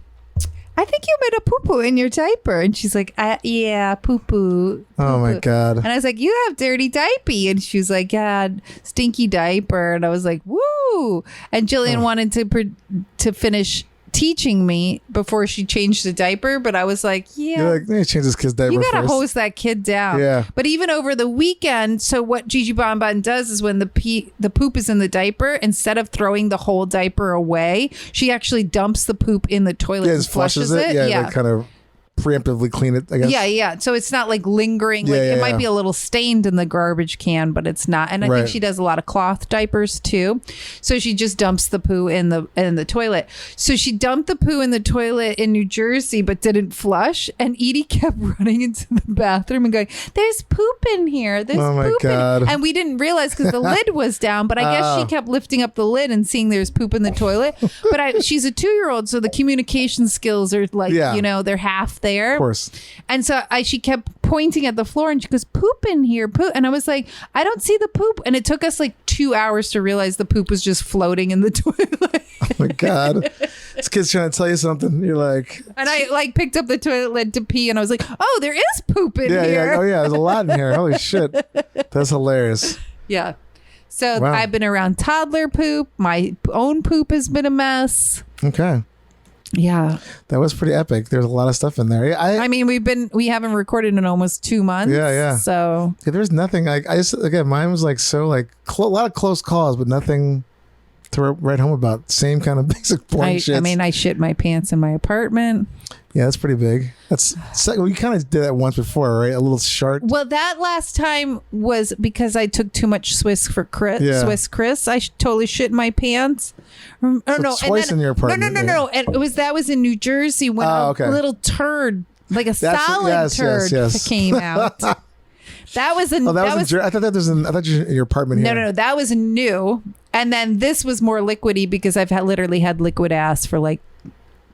I think you made a poo-poo in your diaper. And she's like, yeah, poo-poo. Oh my God. And I was like, you have dirty diaper. And she was like, yeah, stinky diaper. And I was like, woo. And Jillian wanted to finish teaching me before she changed the diaper, but I was like, You're like, let me change this kid's diaper. you gotta first. hose that kid down. Yeah. But even over the weekend, so what Gigi Bonbon does is when the poop is in the diaper, instead of throwing the whole diaper away, she actually dumps the poop in the toilet and just flushes it. Yeah, like kind of preemptively clean it, I guess. Yeah. So it's not like lingering. Like it might be a little stained in the garbage can, but it's not. And I think she does a lot of cloth diapers too. So she just dumps the poo in the toilet. So she dumped the poo in the toilet in New Jersey, but didn't flush. And Edie kept running into the bathroom and going, "There's poop in here. There's Oh my poop God. And we didn't realize because the lid was down. But I guess she kept lifting up the lid and seeing there's poop in the toilet. But she's a 2-year-old, so the communication skills are like, they're half there. Of course. And so she kept pointing at the floor and she goes, poop in here, poop. And I was like, I don't see the poop. And it took us like 2 hours to realize the poop was just floating in the toilet. Oh my God. This kid's trying to tell you something. You're like... And I like picked up the toilet lid to pee and I was like, oh, there is poop in here. Yeah. Oh yeah, there's a lot in here. Holy shit. That's hilarious. Yeah. So Wow. I've been around toddler poop. My own poop has been a mess. Okay. Yeah. That was pretty epic. There's a lot of stuff in there. I mean, we haven't recorded in almost 2 months. Yeah. So there's nothing. I just, again, mine was like so like a lot of close calls, but nothing to write home about. Same kind of basic boring shit. I mean, I shit my pants in my apartment. Yeah, that's pretty big. We kind of did that once before, right? A little short. Well, that last time was because I took too much Swiss Chris. I totally shit in my pants. Twice in your apartment. No. And that was in New Jersey when a little turd, like a solid turd, came out. That was in. I thought that was in. I thought you were in your apartment here. No. That was new. And then this was more liquidy because I've literally had liquid ass for like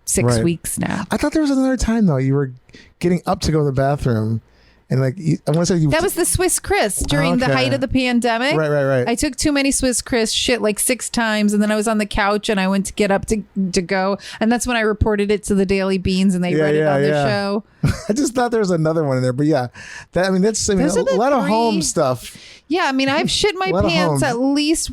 6 weeks now. I thought there was another time though. You were getting up to go to the bathroom, and like I want to say you. That was the Swiss Chris during the height of the pandemic. Right. I took too many Swiss Chris, shit like 6 times, and then I was on the couch and I went to get up to go, and that's when I reported it to the Daily Beans and they read it on the show. I just thought there was another one in there, but yeah, that's a lot of home stuff. Yeah, I mean I've shit my pants at least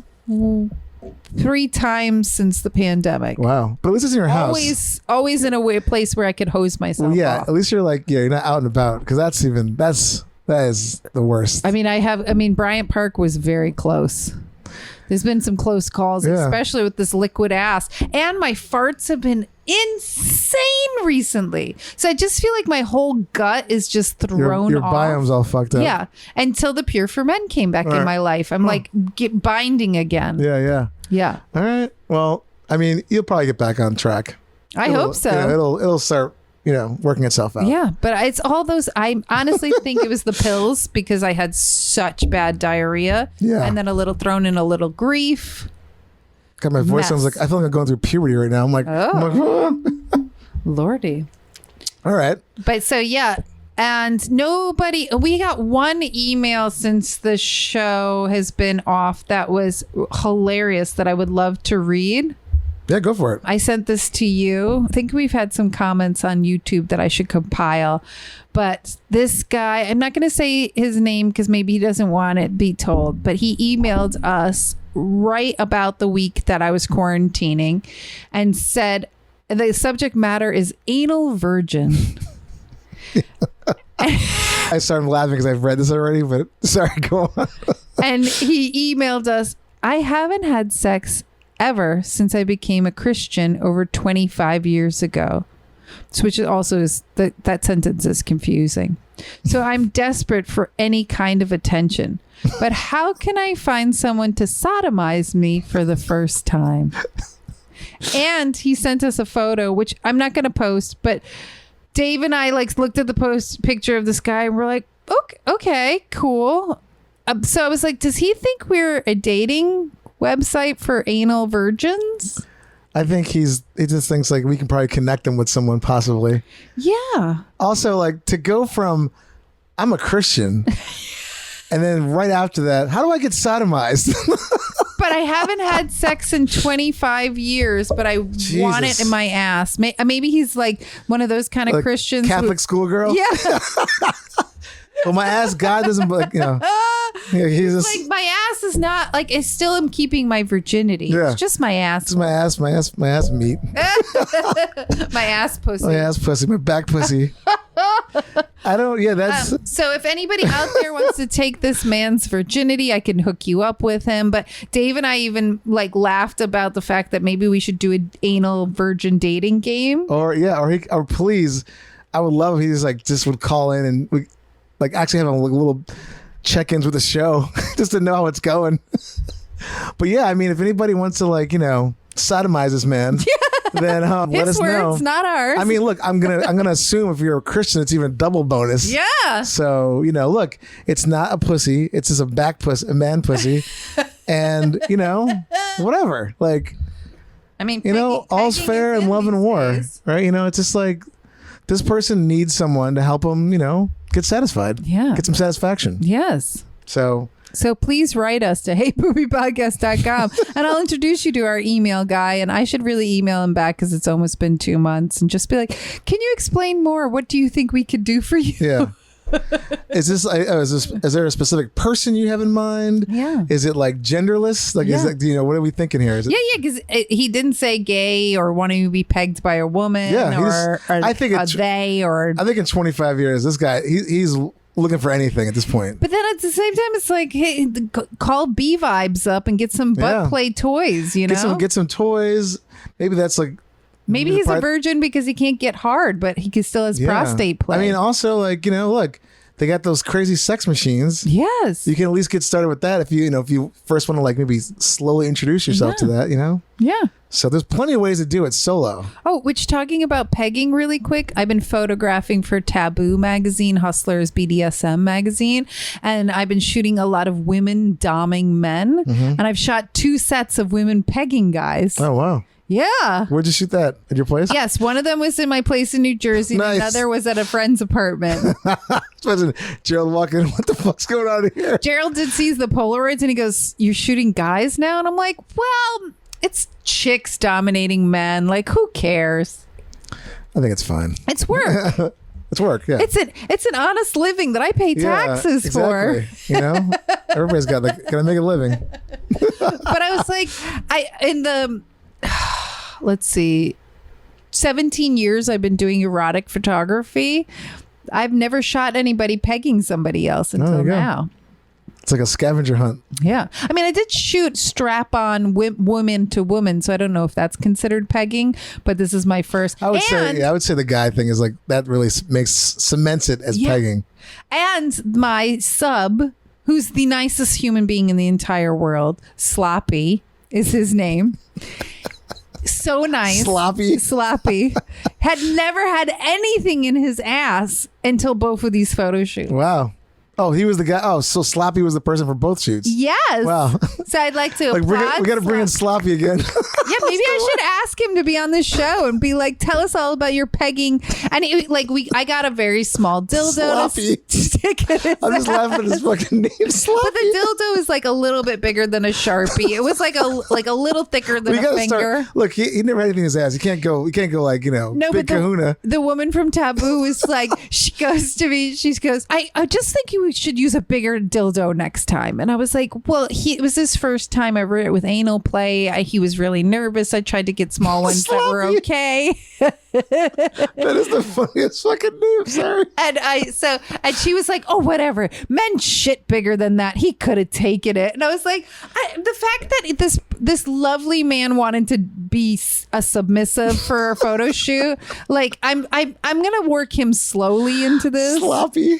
3 times since the pandemic. Wow. But at least it's in your house. Always in a place where I could hose myself off. At least you're like, you're not out and about, because that is the worst. I mean, Bryant Park was very close. There's been some close calls, especially with this liquid ass. And my farts have been insane recently. So I just feel like my whole gut is just thrown your off. biome's all fucked up. Yeah. Until the Pure for Men came back in my life. I'm like binding again. Yeah. All right. Well, I mean, you'll probably get back on track. I hope so. It'll start, working itself out. Yeah, but it's all those. I honestly think it was the pills because I had such bad diarrhea. Yeah. And then a little thrown in a little grief. God, my voice sounds like I feel like I'm going through puberty right now. I'm like, Lordy. All right. But so yeah. And we got one email since the show has been off that was hilarious that I would love to read. Yeah, go for it. I sent this to you. I think we've had some comments on YouTube that I should compile. But this guy, I'm not going to say his name because maybe he doesn't want it be told, but he emailed us right about the week that I was quarantining and said the subject matter is anal virgin. I started laughing because I've read this already, but sorry, go on. And he emailed us, I haven't had sex ever since I became a Christian over 25 years ago. So which also is, that sentence is confusing. So I'm desperate for any kind of attention. But how can I find someone to sodomize me for the first time? And he sent us a photo, which I'm not going to post, but Dave and I looked at the picture of this guy and we're like, okay, cool. So I was like, does he think we're a dating website for anal virgins? I think he just thinks like we can probably connect him with someone possibly. Yeah. Also, like to go from I'm a Christian and then right after that, how do I get sodomized? But I haven't had sex in 25 years, but I want it in my ass. Maybe he's like one of those kind of Like Christians. Catholic schoolgirl. Yeah. Well, my ass, God doesn't like, Yeah, he's just Like my ass is not like I still am keeping my virginity. Yeah. It's just my ass. it's my ass meat. My ass pussy. My ass pussy, my back pussy. I don't. Yeah, that's. So if anybody out there wants to take this man's virginity, I can hook you up with him. But Dave and I even like laughed about the fact that maybe we should do an anal virgin dating game. Or please, I would love if he just would call in and we like actually have a little check-ins with the show just to know how it's going. But yeah, I mean, if anybody wants to sodomize this man, then let us His know. words, not ours. I mean, look, I'm gonna assume if you're a Christian, it's even double bonus. yeah. So look, it's not a pussy; it's just a back pussy, a man pussy, and whatever. Like, I mean, all's pegging fair is in in love and these war, days. right? It's just like this person needs someone to help them, get satisfied. Yeah. Get some satisfaction. Yes. So So please write us to heypoopypodcast.com and I'll introduce you to our email guy. And I should really email him back because it's almost been 2 months and just be like, can you explain more? What do you think we could do for you? yeah. Is there a specific person you have in mind? Yeah. Is it like genderless? Like, Yeah. what are we thinking here? Is it, Yeah, because he didn't say gay or wanting to be pegged by a woman Yeah, I think it's- they or. I think in 25 years, this guy, he's looking for anything at this point. But then at the same time, it's like, hey, call B Vibes up and get some butt Yeah. play toys, you know? Get some toys. Maybe that's like. Maybe he's a virgin because he can't get hard, but he still has prostate play. I mean, also look, they got those crazy sex machines. yes. You can at least get started with that if you first want to maybe slowly introduce yourself to that, Yeah. So there's plenty of ways to do it solo. Oh, which talking about pegging really quick, I've been photographing for Taboo magazine, Hustlers BDSM magazine, and I've been shooting a lot of women doming men, and I've shot 2 sets of women pegging guys. Oh wow. Yeah. Where'd you shoot that? At your place? Yes, one of them was in my place in New Jersey, and Nice. another was at a friend's apartment. Imagine Gerald walking in. What the fuck's going on here? Gerald did see the Polaroids, and he goes, "You're shooting guys now?" And I'm like, "Well, it's chicks dominating men. Like, who cares? I think it's fine. It's work. It's work. Yeah. It's an honest living that I pay taxes for." Exactly. Everybody's got gotta make a living. But I was like, let's see, 17 years I've been doing erotic photography. I've never shot anybody pegging somebody else there until you go. now. It's like a scavenger hunt. Yeah. I mean, I did shoot strap on woman to woman, so I don't know if that's considered pegging, but this is my first. I would say the guy thing is like that really cements it as pegging. And my sub, who's the nicest human being in the entire world, Sloppi is his name. So nice. Sloppi had never had anything in his ass until both of these photo shoots. Wow. Oh, he was the guy. Oh, so Sloppi was the person for both shoots. Yes. Wow. So I'd like to we got to bring in Sloppi again. Yeah, maybe I should ask him to be on this show and be like, tell us all about your pegging. And I got a very small dildo Sloppi. to stick in his I'm just laughing at his fucking name, Sloppi. But the dildo is like a little bit bigger than a Sharpie. It was like a little thicker than a finger. Look, he never had anything in his ass. He can't go like, No, big but kahuna. the woman from Taboo was like, she goes to me, she goes, I just think you should use a bigger dildo next time. And I was like, well, it was his first time ever with anal play. He was really nervous. I tried to get small ones that were okay. That is the funniest fucking name. Sorry. And she was like, oh, whatever. Men shit bigger than that. He could have taken it. And I was like, the fact that this lovely man wanted to be a submissive for a photo shoot, like I'm gonna work him slowly into this. Sloppy.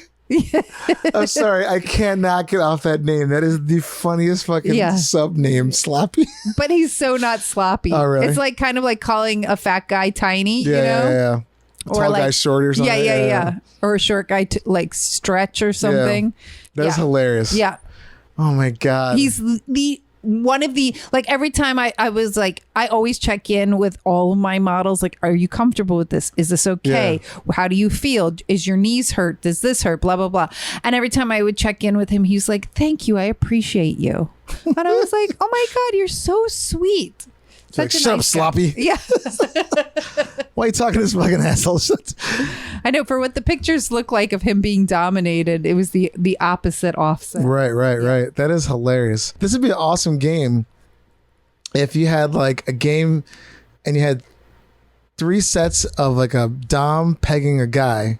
I'm sorry, I cannot get off that name. That is the funniest fucking sub name, Sloppy. But he's so not sloppy. Oh, really? It's like kind of like calling a fat guy tiny, you know? Yeah. Or Tall like, guy short or something. Yeah. Or a short guy like stretch or something. That's hilarious. Yeah. Oh my God. He's the one of the, like, every time I was like, I always check in with all of my models. Like, are you comfortable with this? Is this okay? How do you feel? Is your knees hurt? Does this hurt? Blah, blah, blah. And every time I would check in with him, he was like, thank you. I appreciate you. And I was like, oh my God, you're so sweet. Like, shut up, Sloppi. Yeah. Why are you talking to this fucking asshole? I know, for what the pictures look like of him being dominated, it was the opposite offset. Right. That is hilarious. This would be an awesome game if you had like a game and you had 3 sets of like a dom pegging a guy,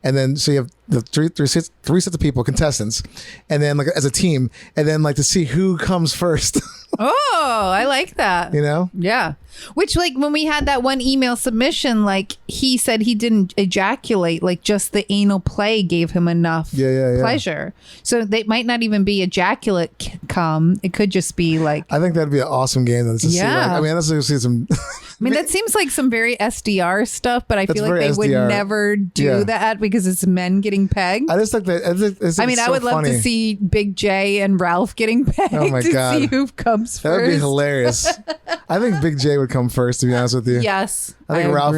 and then so you have the three sets of people, contestants, and then like as a team, and then like to see who comes first. Oh, I like that. You know? Yeah. Which, like, when we had that one email submission, like, he said he didn't ejaculate, like, just the anal play gave him enough pleasure. So they might not even be ejaculate cum. It could just be like, I think that'd be an awesome game to see. Like, I mean, let's see some. I mean, that seems like some very SDR stuff, but I feel like they would never do that because it's men getting pegged. I just think that. I mean, I would love to see Big J and Ralph getting pegged to see who comes first. That would be hilarious. I think Big J would come first, to be honest with you. Yes. I think Ralph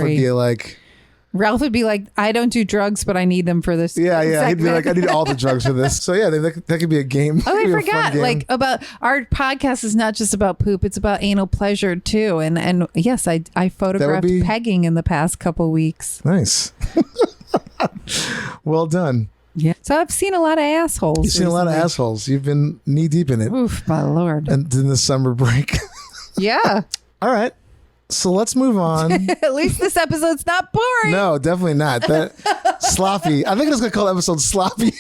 would be like, I don't do drugs, but I need them for this. Yeah. He'd be like, I need all the drugs for this. So yeah, that could be a game. Oh, I forgot. Like, about our podcast is not just about poop; it's about anal pleasure too. And yes, I photographed pegging in the past couple weeks. Nice. Well done. Yeah. So I've seen a lot of assholes. You've seen a lot of assholes. You've been knee deep in it. Oof, my Lord. And in the summer break. Yeah. All right. So let's move on. At least this episode's not boring. No, definitely not. That Sloppi. I think it's going to call the episode Sloppi.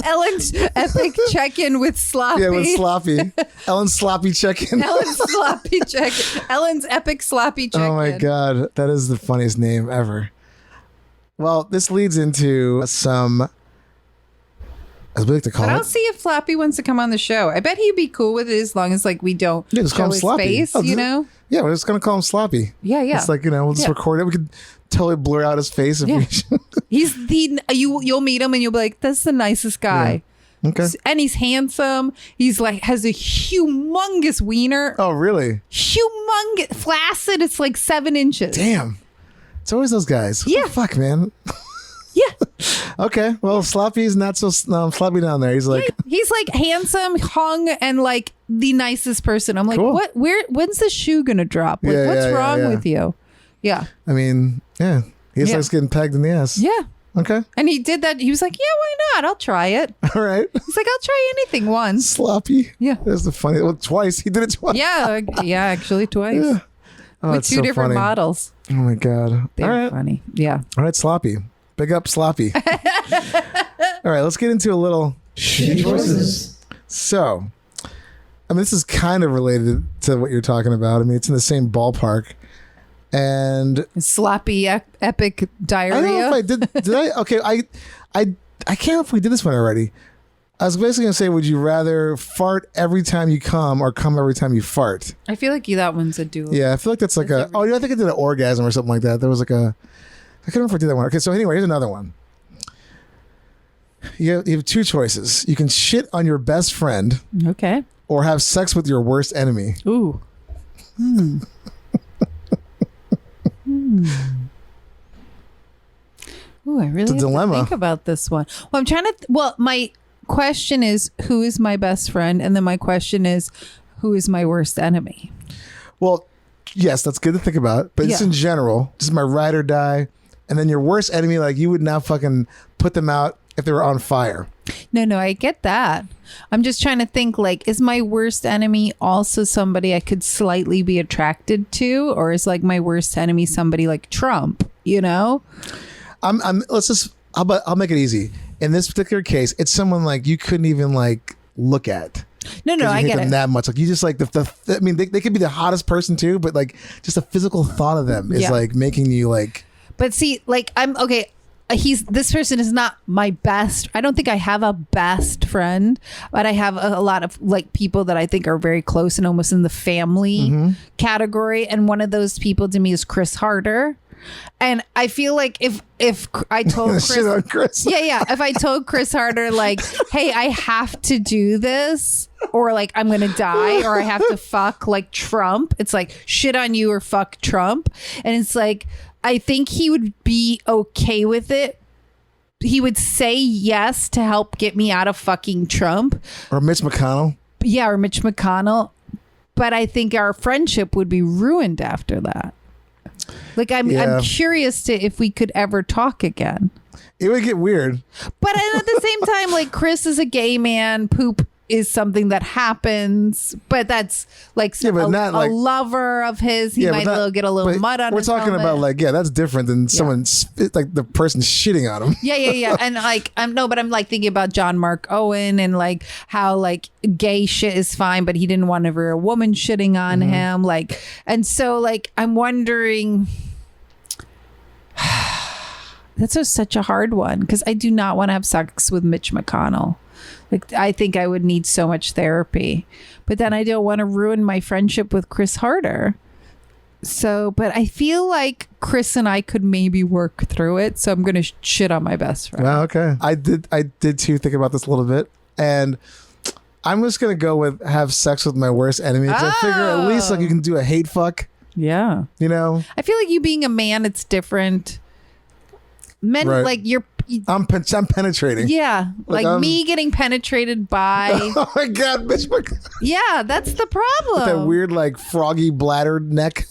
Ellen's epic check-in with Sloppi. Yeah, with Sloppi. Ellen's Sloppy check-in. Ellen's Sloppy check-in. Ellen's epic Sloppy check-in. Oh my God. That is the funniest name ever. Well, this leads into some, as we like to call but it. I'll see if Sloppy wants to come on the show. I bet he'd be cool with it as long as like we don't show his face, you know? Yeah, we're just going to call him Sloppy. Yeah. It's like, we'll just record it. We could totally blur out his face. If we He's you'll meet him and you'll be like, that's the nicest guy. Yeah. Okay. And he's handsome. He's like, has a humongous wiener. Oh, really? Humongous. Flaccid. It's like 7 inches. Damn. It's always those guys. What the fuck, man? Yeah. Okay. Well, Sloppy's not so sloppy down there. He's like handsome, hung, and like the nicest person. I'm like, cool. what? When's the shoe gonna drop? Like, what's wrong with you? Yeah. I mean, yeah. He just likes getting pegged in the ass. Yeah. Okay. And he did that. He was like, yeah, why not? I'll try it. All right. He's like, I'll try anything once. Sloppy. Yeah. That's the funny. Well, twice. He did it twice. Yeah. Actually twice. Yeah. Oh, with 2 different models. Oh my God. They're funny. Yeah. All right, Sloppy. Big up Sloppy. All right, let's get into a little shitty choices. So, I mean, this is kind of related to what you're talking about. I mean, it's in the same ballpark. And sloppy epic diarrhea. I don't know if I did I? Okay, I can't remember if we did this one already. I was basically going to say, would you rather fart every time you come or come every time you fart? I feel like that one's a duo. Yeah, I feel like that's like I think I did an orgasm or something like that. There was like I can't remember if I did that one. Okay, so anyway, here's another one. You have 2 choices. You can shit on your best friend. Okay. Or have sex with your worst enemy. Ooh. Ooh, I really have to think about this one. Well, I'm trying to. My question is, who is my best friend? And then my question is, who is my worst enemy? Well, yes, that's good to think about. But just in general, this is my ride or die. And then your worst enemy, like you would now fucking put them out if they were on fire. No, I get that. I'm just trying to think, like, is my worst enemy also somebody I could slightly be attracted to? Or is like my worst enemy somebody like Trump, you know? I'll make it easy. In this particular case, it's someone like you couldn't even like look at. No, I hate get them it. that much. Like you just like I mean, they could be the hottest person too, but like just the physical thought of them is like making you like. But see, like I'm okay. This person is not my best. I don't think I have a best friend, but I have a lot of like people that I think are very close and almost in the family category. And one of those people to me is Chris Harder. And I feel like if I told Chris, Shit on Chris. yeah, if I told Chris Harder, like, hey, I have to do this, or like I'm gonna die, or I have to fuck like Trump, it's like shit on you or fuck Trump. And it's like, I think he would be okay with it. He would say yes to help get me out of fucking Trump. Or Mitch McConnell. Yeah, or Mitch McConnell. But I think our friendship would be ruined after that. Like, I'm curious to if we could ever talk again. It would get weird. But at the same time, like, Chris is a gay man. Poop is something that happens. But that's like a lover of his. He might get a little mud on his We're talking about like, that's different than someone, like the person shitting on him. Yeah. And like, I'm like thinking about John Mark Owen and like how like gay shit is fine, but he didn't want ever a woman shitting on him. Like, and so like, I'm wondering. That's such a hard one because I do not want to have sex with Mitch McConnell. Like, I think I would need so much therapy, but then I don't want to ruin my friendship with Chris Harder. So, but I feel like Chris and I could maybe work through it. So I'm going to shit on my best friend. Well, okay. I did too think about this a little bit, and I'm just going to go with have sex with my worst enemy. 'Cause I figure at least like you can do a hate fuck. Yeah. You know? I feel like you being a man, it's different. Men, like I'm penetrating. Yeah, like me getting penetrated by. Oh my God, bitch! Yeah, that's the problem. With that weird, like froggy bladdered neck.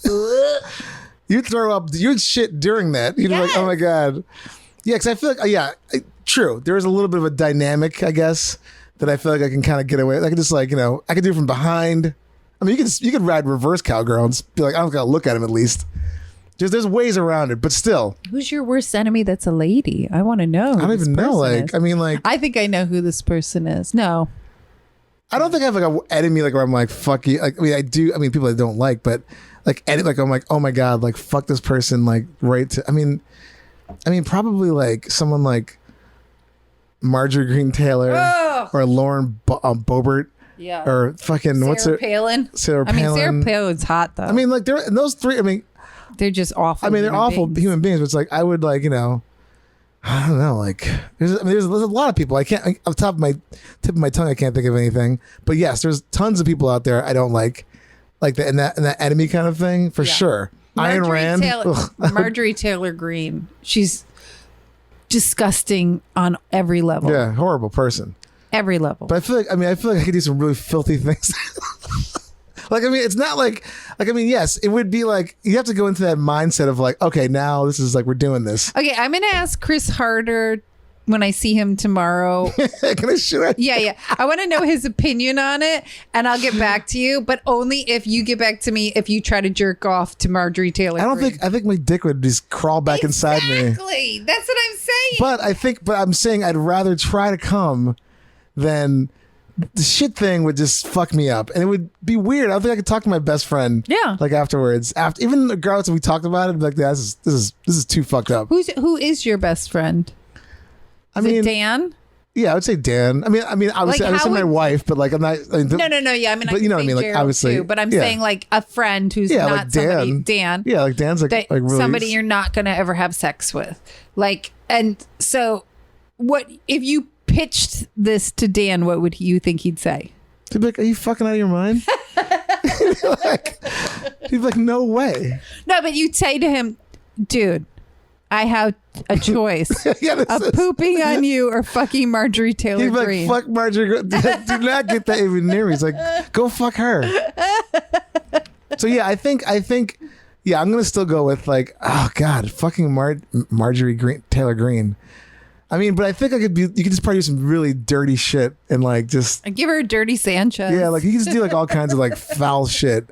You'd throw up. You'd shit during that. You'd be like, oh my God. Yeah, because I feel like true. There is a little bit of a dynamic, I guess, that I feel like I can kind of get away. I can just like I can do it from behind. I mean, you could ride reverse cowgirl and just be like, I don't gotta look at him at least. There's ways around it, but still. Who's your worst enemy that's a lady? I want to know. I don't even know. Like, I mean, like. I think I know who this person is. No. I don't think I have like an enemy like where I'm like, fuck you. Like, I mean, I do. I mean, people I don't like, but like, I'm like, oh my God, like, fuck this person, like, right to. I mean, probably like someone like Marjorie Green Taylor or Lauren Boebert. Yeah. Or fucking, Sarah what's her? Palin. Sarah Palin. I mean, Sarah Palin's hot, though. I mean, like, those three, I mean. They're just awful. I mean, they're awful human beings, but it's like, I would like, I don't know, like, there's a lot of people. I can't, like, off the top of my tip of my tongue, I can't think of anything. But yes, there's tons of people out there I don't like the, in that enemy kind of thing, for sure. Ayn Rand. Marjorie Taylor Greene. She's disgusting on every level. Yeah, horrible person. Every level. But I feel like I could do some really filthy things. Like, I mean, it's not like, I mean, yes, it would be like, you have to go into that mindset of like, okay, now this is like, we're doing this. Okay, I'm going to ask Chris Harder when I see him tomorrow. Can I shoot? Yeah. I want to know his opinion on it, and I'll get back to you, but only if you get back to me if you try to jerk off to Marjorie Taylor Greene. I think my dick would just crawl back inside me. Exactly. That's what I'm saying. But I'm saying I'd rather try to come than the shit thing would just fuck me up, and it would be weird. I don't think I could talk to my best friend. Yeah, like afterwards, after even the girls we talked about it, like this is too fucked up. Who is your best friend? I mean, Dan. Yeah, I would say Dan. I mean, obviously, like, I would say my wife, but like I'm not. No. Yeah, I mean, but you know what I mean. Like obviously, too, but I'm saying like a friend who's not like somebody. Dan. Yeah, like Dan's like really somebody you're not gonna ever have sex with. Like, and so, what if you pitched this to Dan? What would you think he'd say? He'd be like, "Are you fucking out of your mind?" he'd be like, "No way." No, but you'd say to him, "Dude, I have a choice of pooping on you or fucking Marjorie Taylor Greene." He'd be like, "Fuck Marjorie. Do not get that even near me." He's like, "Go fuck her." So yeah, I think yeah, I'm gonna still go with like, oh God, fucking Marjorie Taylor Greene. I mean, but I think you could just probably do some really dirty shit and like just and give her a dirty Sanchez. Yeah, like you can just do like all kinds of like foul shit.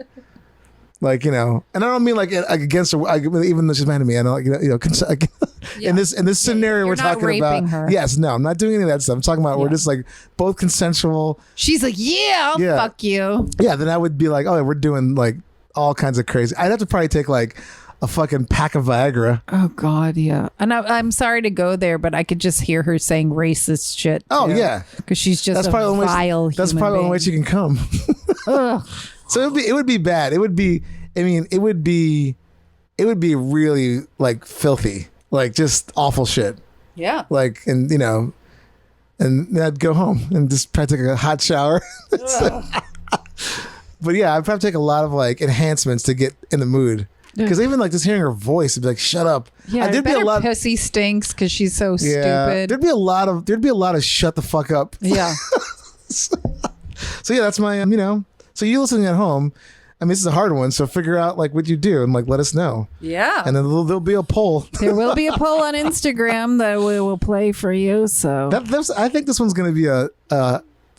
Like, and I don't mean like against her, even though she's mad at me. I know, in this scenario we're talking about. Her. Yes, no, I'm not doing any of that stuff. I'm talking about we're just like both consensual. She's like, I'll fuck you. Yeah, then I would be like, oh, we're doing like all kinds of crazy. I'd have to probably take like a fucking pack of Viagra. Oh God, yeah. And I'm sorry to go there, but I could just hear her saying racist shit. Too, oh yeah, because she's just vile human being. That's probably the only way she can come. So it would be bad. It would be. I mean, it would be it would be really like filthy, like just awful shit. Yeah. Like, and you know, and then I'd go home and just probably take a hot shower. But yeah, I'd probably take a lot of like enhancements to get in the mood. Because even like just hearing her voice, it'd be like, "Shut up." Yeah, there'd be a lot. Pussy stinks because she's so stupid. There'd be a lot of "shut the fuck up." Yeah. So yeah, that's my you know. So you listening at home, I mean, this is a hard one. So figure out like what you do and like let us know. Yeah. And then there'll be a poll. There will be a poll on Instagram that we will play for you. So I think this one's going to be a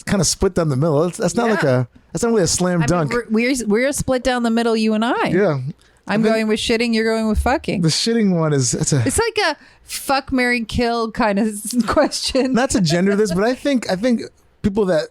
kind of split down the middle. That's not that's not really a slam dunk. Mean, we're split down the middle, you and I. Yeah. I'm going with shitting. You're going with fucking. The shitting one it's like a fuck, marry, kill kind of question. Not to gender this, but I think people that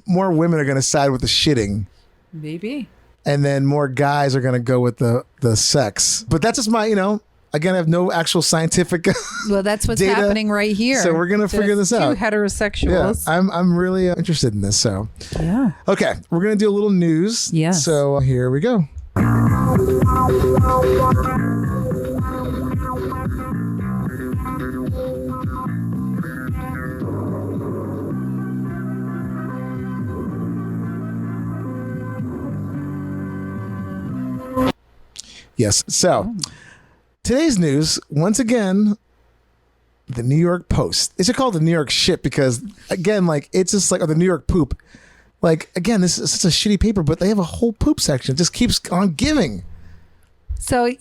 more women are going to side with the shitting. Maybe. And then more guys are going to go with the sex. But that's just my, you know, again, I have no actual scientific Well, that's what's data, happening right here. So we're going to figure this out. Two heterosexuals. Yeah, I'm really interested in this. So, yeah. Okay, we're going to do a little news. Yes. So here we go. Yes. So today's news, once again, the New York Post. They should call it the New York shit because, again, like it's just like, or the New York poop. Like, again, this is such a shitty paper, but they have a whole poop section. It just keeps on giving. So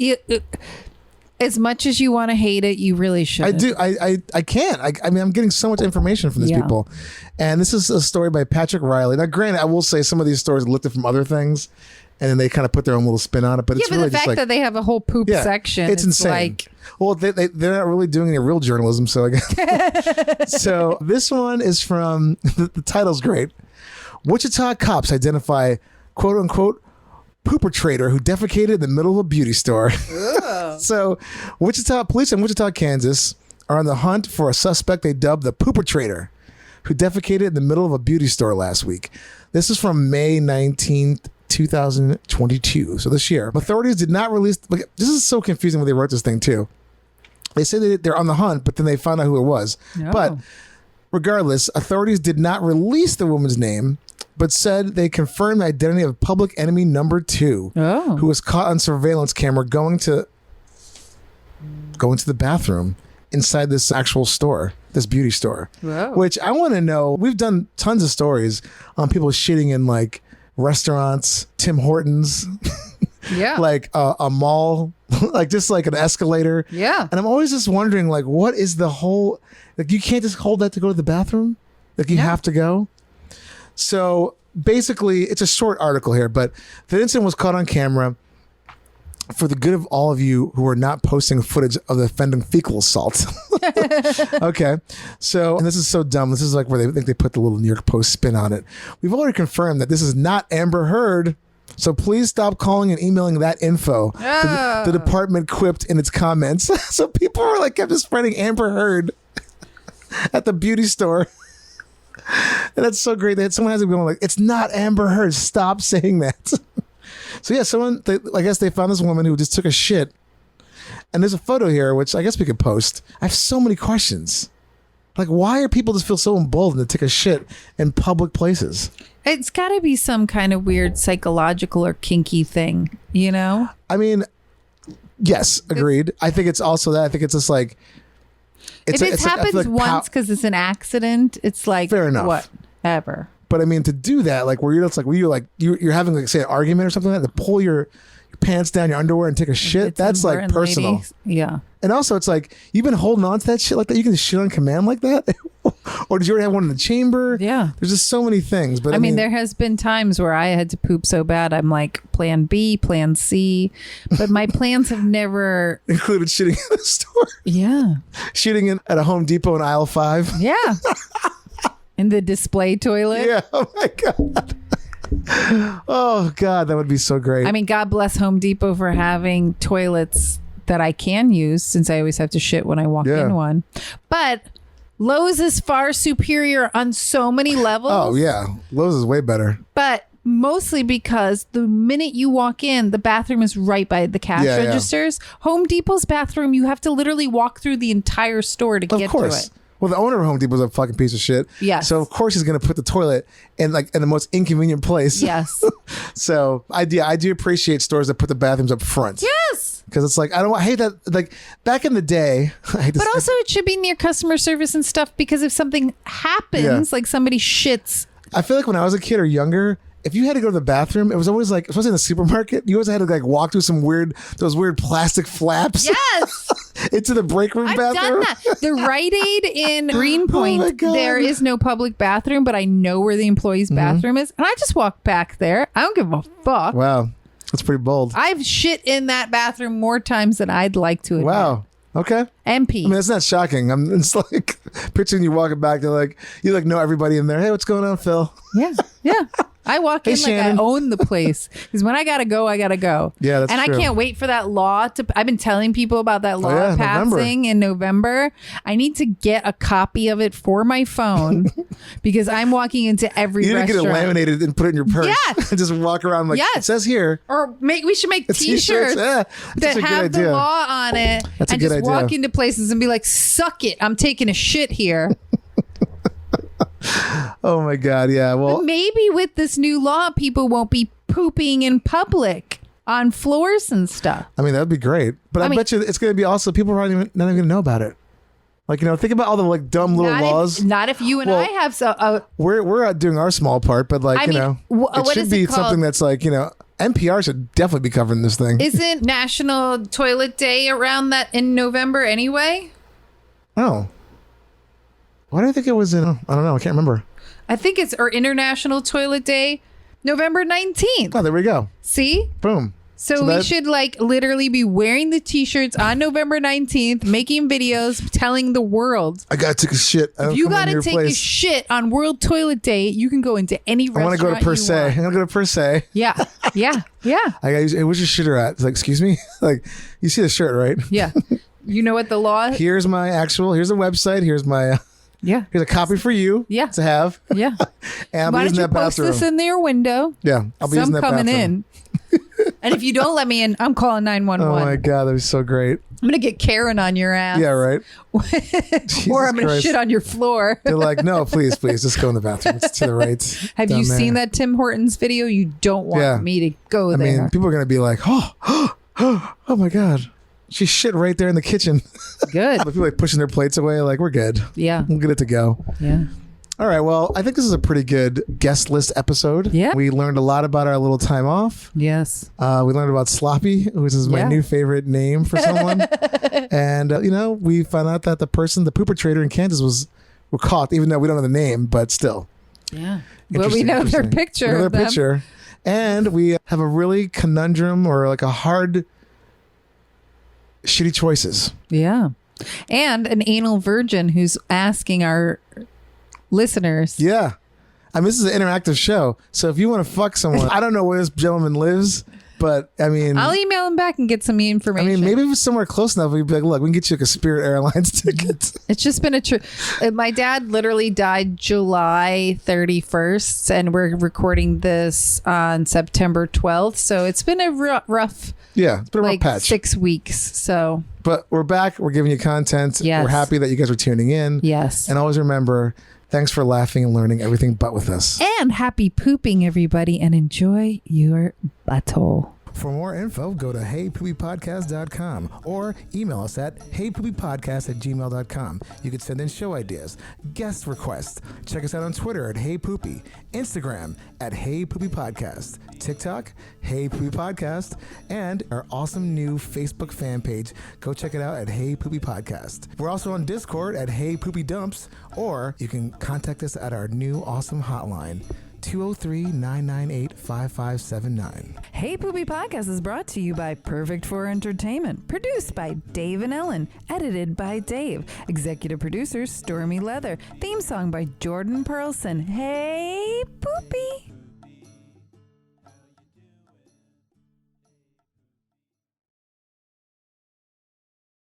as much as you want to hate it, you really should. I do. I can't. I mean, I'm getting so much information from these people. And this is a story by Patrick Riley. Now, granted, I will say some of these stories are lifted from other things. And then they kind of put their own little spin on it. But it's really the fact just like, that they have a whole poop section. It's insane. Like, well, they're not really doing any real journalism. So again, so this one is from, the title's great. Wichita cops identify quote unquote pooper trader who defecated in the middle of a beauty store. So Wichita police in Wichita, Kansas are on the hunt for a suspect they dubbed the pooper trader who defecated in the middle of a beauty store last week. This is from May 19th, 2022. So this year, authorities did not release. Look, this is so confusing when they wrote this thing too. They say that they're on the hunt, but then they found out who it was. No. But regardless, authorities did not release the woman's name, but said they confirmed the identity of public enemy number 2, who was caught on surveillance camera going to the bathroom inside this actual store, this beauty store. Whoa. Which I want to know. We've done tons of stories on people shitting in like restaurants, Tim Hortons, like a mall, like just like an escalator. Yeah. And I'm always just wondering, like, what is the whole, like, you can't just hold that to go to the bathroom? Like, you have to go? So basically, it's a short article here, but the incident was caught on camera for the good of all of you who are not posting footage of the offending fecal assault. Okay. So, and this is so dumb. This is like where they think they put the little New York Post spin on it. We've already confirmed that this is not Amber Heard. So please stop calling and emailing that info. The department quipped in its comments. So people were like, kept just spreading Amber Heard at the beauty store. And that's so great that someone has to be going like, it's not Amber Heard. Stop saying that. So yeah, I guess they found this woman who just took a shit. And there's a photo here, which I guess we could post. I have so many questions. Like, why are people just feel so emboldened to take a shit in public places? It's got to be some kind of weird psychological or kinky thing, you know? I mean, yes, agreed. I think it's also that. I think it's just like... If it happens once because it's an accident, it's like, fair enough. Whatever. But I mean, to do that, like where you're having like say an argument or something like that, to pull your pants down, your underwear, and take a shit, that's like personal. Ladies. Yeah. And also, it's like you've been holding on to that shit like that. You can just shit on command like that, or did you already have one in the chamber? Yeah. There's just so many things. But I mean, there has been times where I had to poop so bad, I'm like plan B, plan C, but my plans have never included shitting in the store. Yeah. Shitting at a Home Depot in aisle 5. Yeah. In the display toilet. Yeah. Oh my God. Oh God, that would be so great. I mean, God bless Home Depot for having toilets that I can use since I always have to shit when I walk in one. But Lowe's is far superior on so many levels. Oh yeah, Lowe's is way better. But mostly because the minute you walk in, the bathroom is right by the cash Yeah, yeah. registers. Home Depot's bathroom, you have to literally walk through the entire store to get to it. Well, the owner of Home Depot is a fucking piece of shit. Yes. So of course he's going to put the toilet in the most inconvenient place. Yes. So I do appreciate stores that put the bathrooms up front. Yes. Because it's like, I hate that. Like back in the day, But also it should be near customer service and stuff, because if something happens, like somebody shits. I feel like when I was a kid or younger, if you had to go to the bathroom, it was always like, especially in the supermarket, you always had to like walk through those weird plastic flaps. Yes. Into the break room I've bathroom. done that. The Rite Aid in Greenpoint, my God. there is no public bathroom, but I know where the employee's bathroom is. And I just walk back there. I don't give a fuck. Wow. That's pretty bold. I've shit in that bathroom more times than I'd like to admit. Wow. Okay. MP. I mean, it's not shocking. It's like picturing you walking back. They're like, you like know everybody in there. Hey, what's going on, Phil? Yeah. Yeah. I walk Hey, in like Shannon. I own the place, because when I gotta go, I gotta go. Yeah, that's and true. I can't wait for that law to. I've been telling people about that law yeah, passing in November. I need to get a copy of it for my phone because I'm walking into every You need to get it restaurant. laminated and put it in your purse. Yes. And just walk around like, Yes. it says here. Or we should make T-shirts Yeah, that's that a good have the idea. law on it, That's a and good just walk idea. into places and be like, "Suck it, I'm taking a shit here." Oh my God. Yeah. Well, But maybe with this new law, people won't be pooping in public on floors and stuff. I mean, that'd be great. But I mean- bet you it's going to be also people are not even going to know about it. Like, think about all the like dumb little laws. Not if you and Well, I have We're out doing our small part, but like, I mean, it what should is be it called? something that's like, NPR should definitely be covering this thing. Isn't National Toilet Day around that in November anyway? Oh. Why do I think it was in? I don't know. I can't remember. I think it's or International Toilet Day, November 19th. Oh, there we go. See? Boom. So we that- should like literally be wearing the t-shirts on November 19th, making videos, telling the world. I got to take a shit. If you got to take a shit on World Toilet Day, you can go into any I want restaurant to go to Per you Se. want. I'm going to go to Per Se. Yeah. Yeah. Yeah. I got to use, hey, where's your shitter at? It's like, excuse me? Like, you see the shirt, right? Yeah. You know what the law Here's the website. Here's a copy for you Yeah. to have. Yeah. And I'll be Why don't using you that post bathroom. this in their window? Yeah. I'll be using Some that coming bathroom. in. And if you don't let me in, I'm calling 911. Oh my God. That'd be so great. I'm going to get Karen on your ass. Yeah, right. Or I'm going to Christ. shit on your floor. They're like, no, please, just go in the bathroom. It's to the right. Have down you there. seen that Tim Hortons video? You don't want Yeah. me to go I there. mean, people are going to be like, oh my God. She shit right there in the kitchen. Good. But people like pushing their plates away. Like, we're good. Yeah. We'll get it to go. Yeah. All right. Well, I think this is a pretty good guest list episode. Yeah. We learned a lot about our little time off. Yes. We learned about Sloppi, which is my Yeah. new favorite name for someone. And, we found out that the pooper trader in Kansas were caught, even though we don't know the name, but still. Yeah. Well, we Interesting, know their interesting. picture. We know of their them. picture. And we have a really conundrum or like a hard, shitty choices. Yeah. And an anal virgin who's asking our listeners. Yeah. I mean, this is an interactive show. So if you want to fuck someone, I don't know where this gentleman lives, but I mean, I'll email him back and get some information. maybe if it's somewhere close enough, we'd be like, look, we can get you like a Spirit Airlines ticket. It's just been my dad literally died July 31st, and we're recording this on September 12th. So it's been a rough, Yeah. It's been a rough like patch. 6 weeks. So But we're back. We're giving you content. Yes. We're happy that you guys are tuning in. yes. And always remember, thanks for laughing and learning everything but with us. And happy pooping, everybody, and enjoy your butthole. For more info, go to heypoopypodcast.com or email us at heypoopypodcast@gmail.com. You can send in show ideas, guest requests. Check us out on Twitter at heypoopy, Instagram at heypoopypodcast, TikTok, heypoopypodcast, and our awesome new Facebook fan page. Go check it out at heypoopypodcast. We're also on Discord at heypoopydumps, or you can contact us at our new awesome hotline, 203-998-5579. Hey Poopy Podcast is brought to you by Perfect for Entertainment. Produced by Dave and Ellen. Edited by Dave. Executive producer Stormy Leather. Theme song by Jordan Perlson. Hey Poopy!